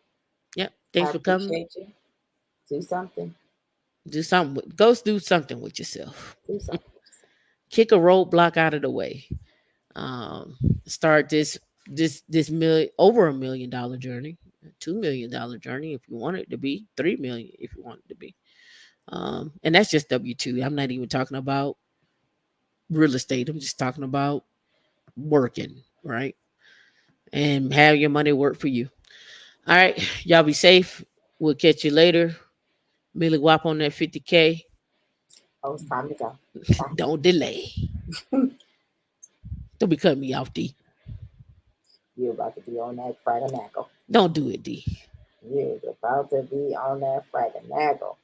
Yep. I Thanks for coming. appreciate you. Do something. Do something. Go do something with yourself. Do something. Kick a roadblock out of the way. Um, Start this over $1 million journey, $2 million journey if you want it to be, 3 million if you want it to be. And that's just W-2. I'm not even talking about real estate. I'm just talking about working, right? And have your money work for you. All right, y'all be safe. We'll catch you later. Millie Wap on that 50K. Oh, it's time to go. Bye. Don't delay. Don't be cutting me off, D. You're about to be on that Fraggle. Don't do it, D. You're about to be on that Fraggle.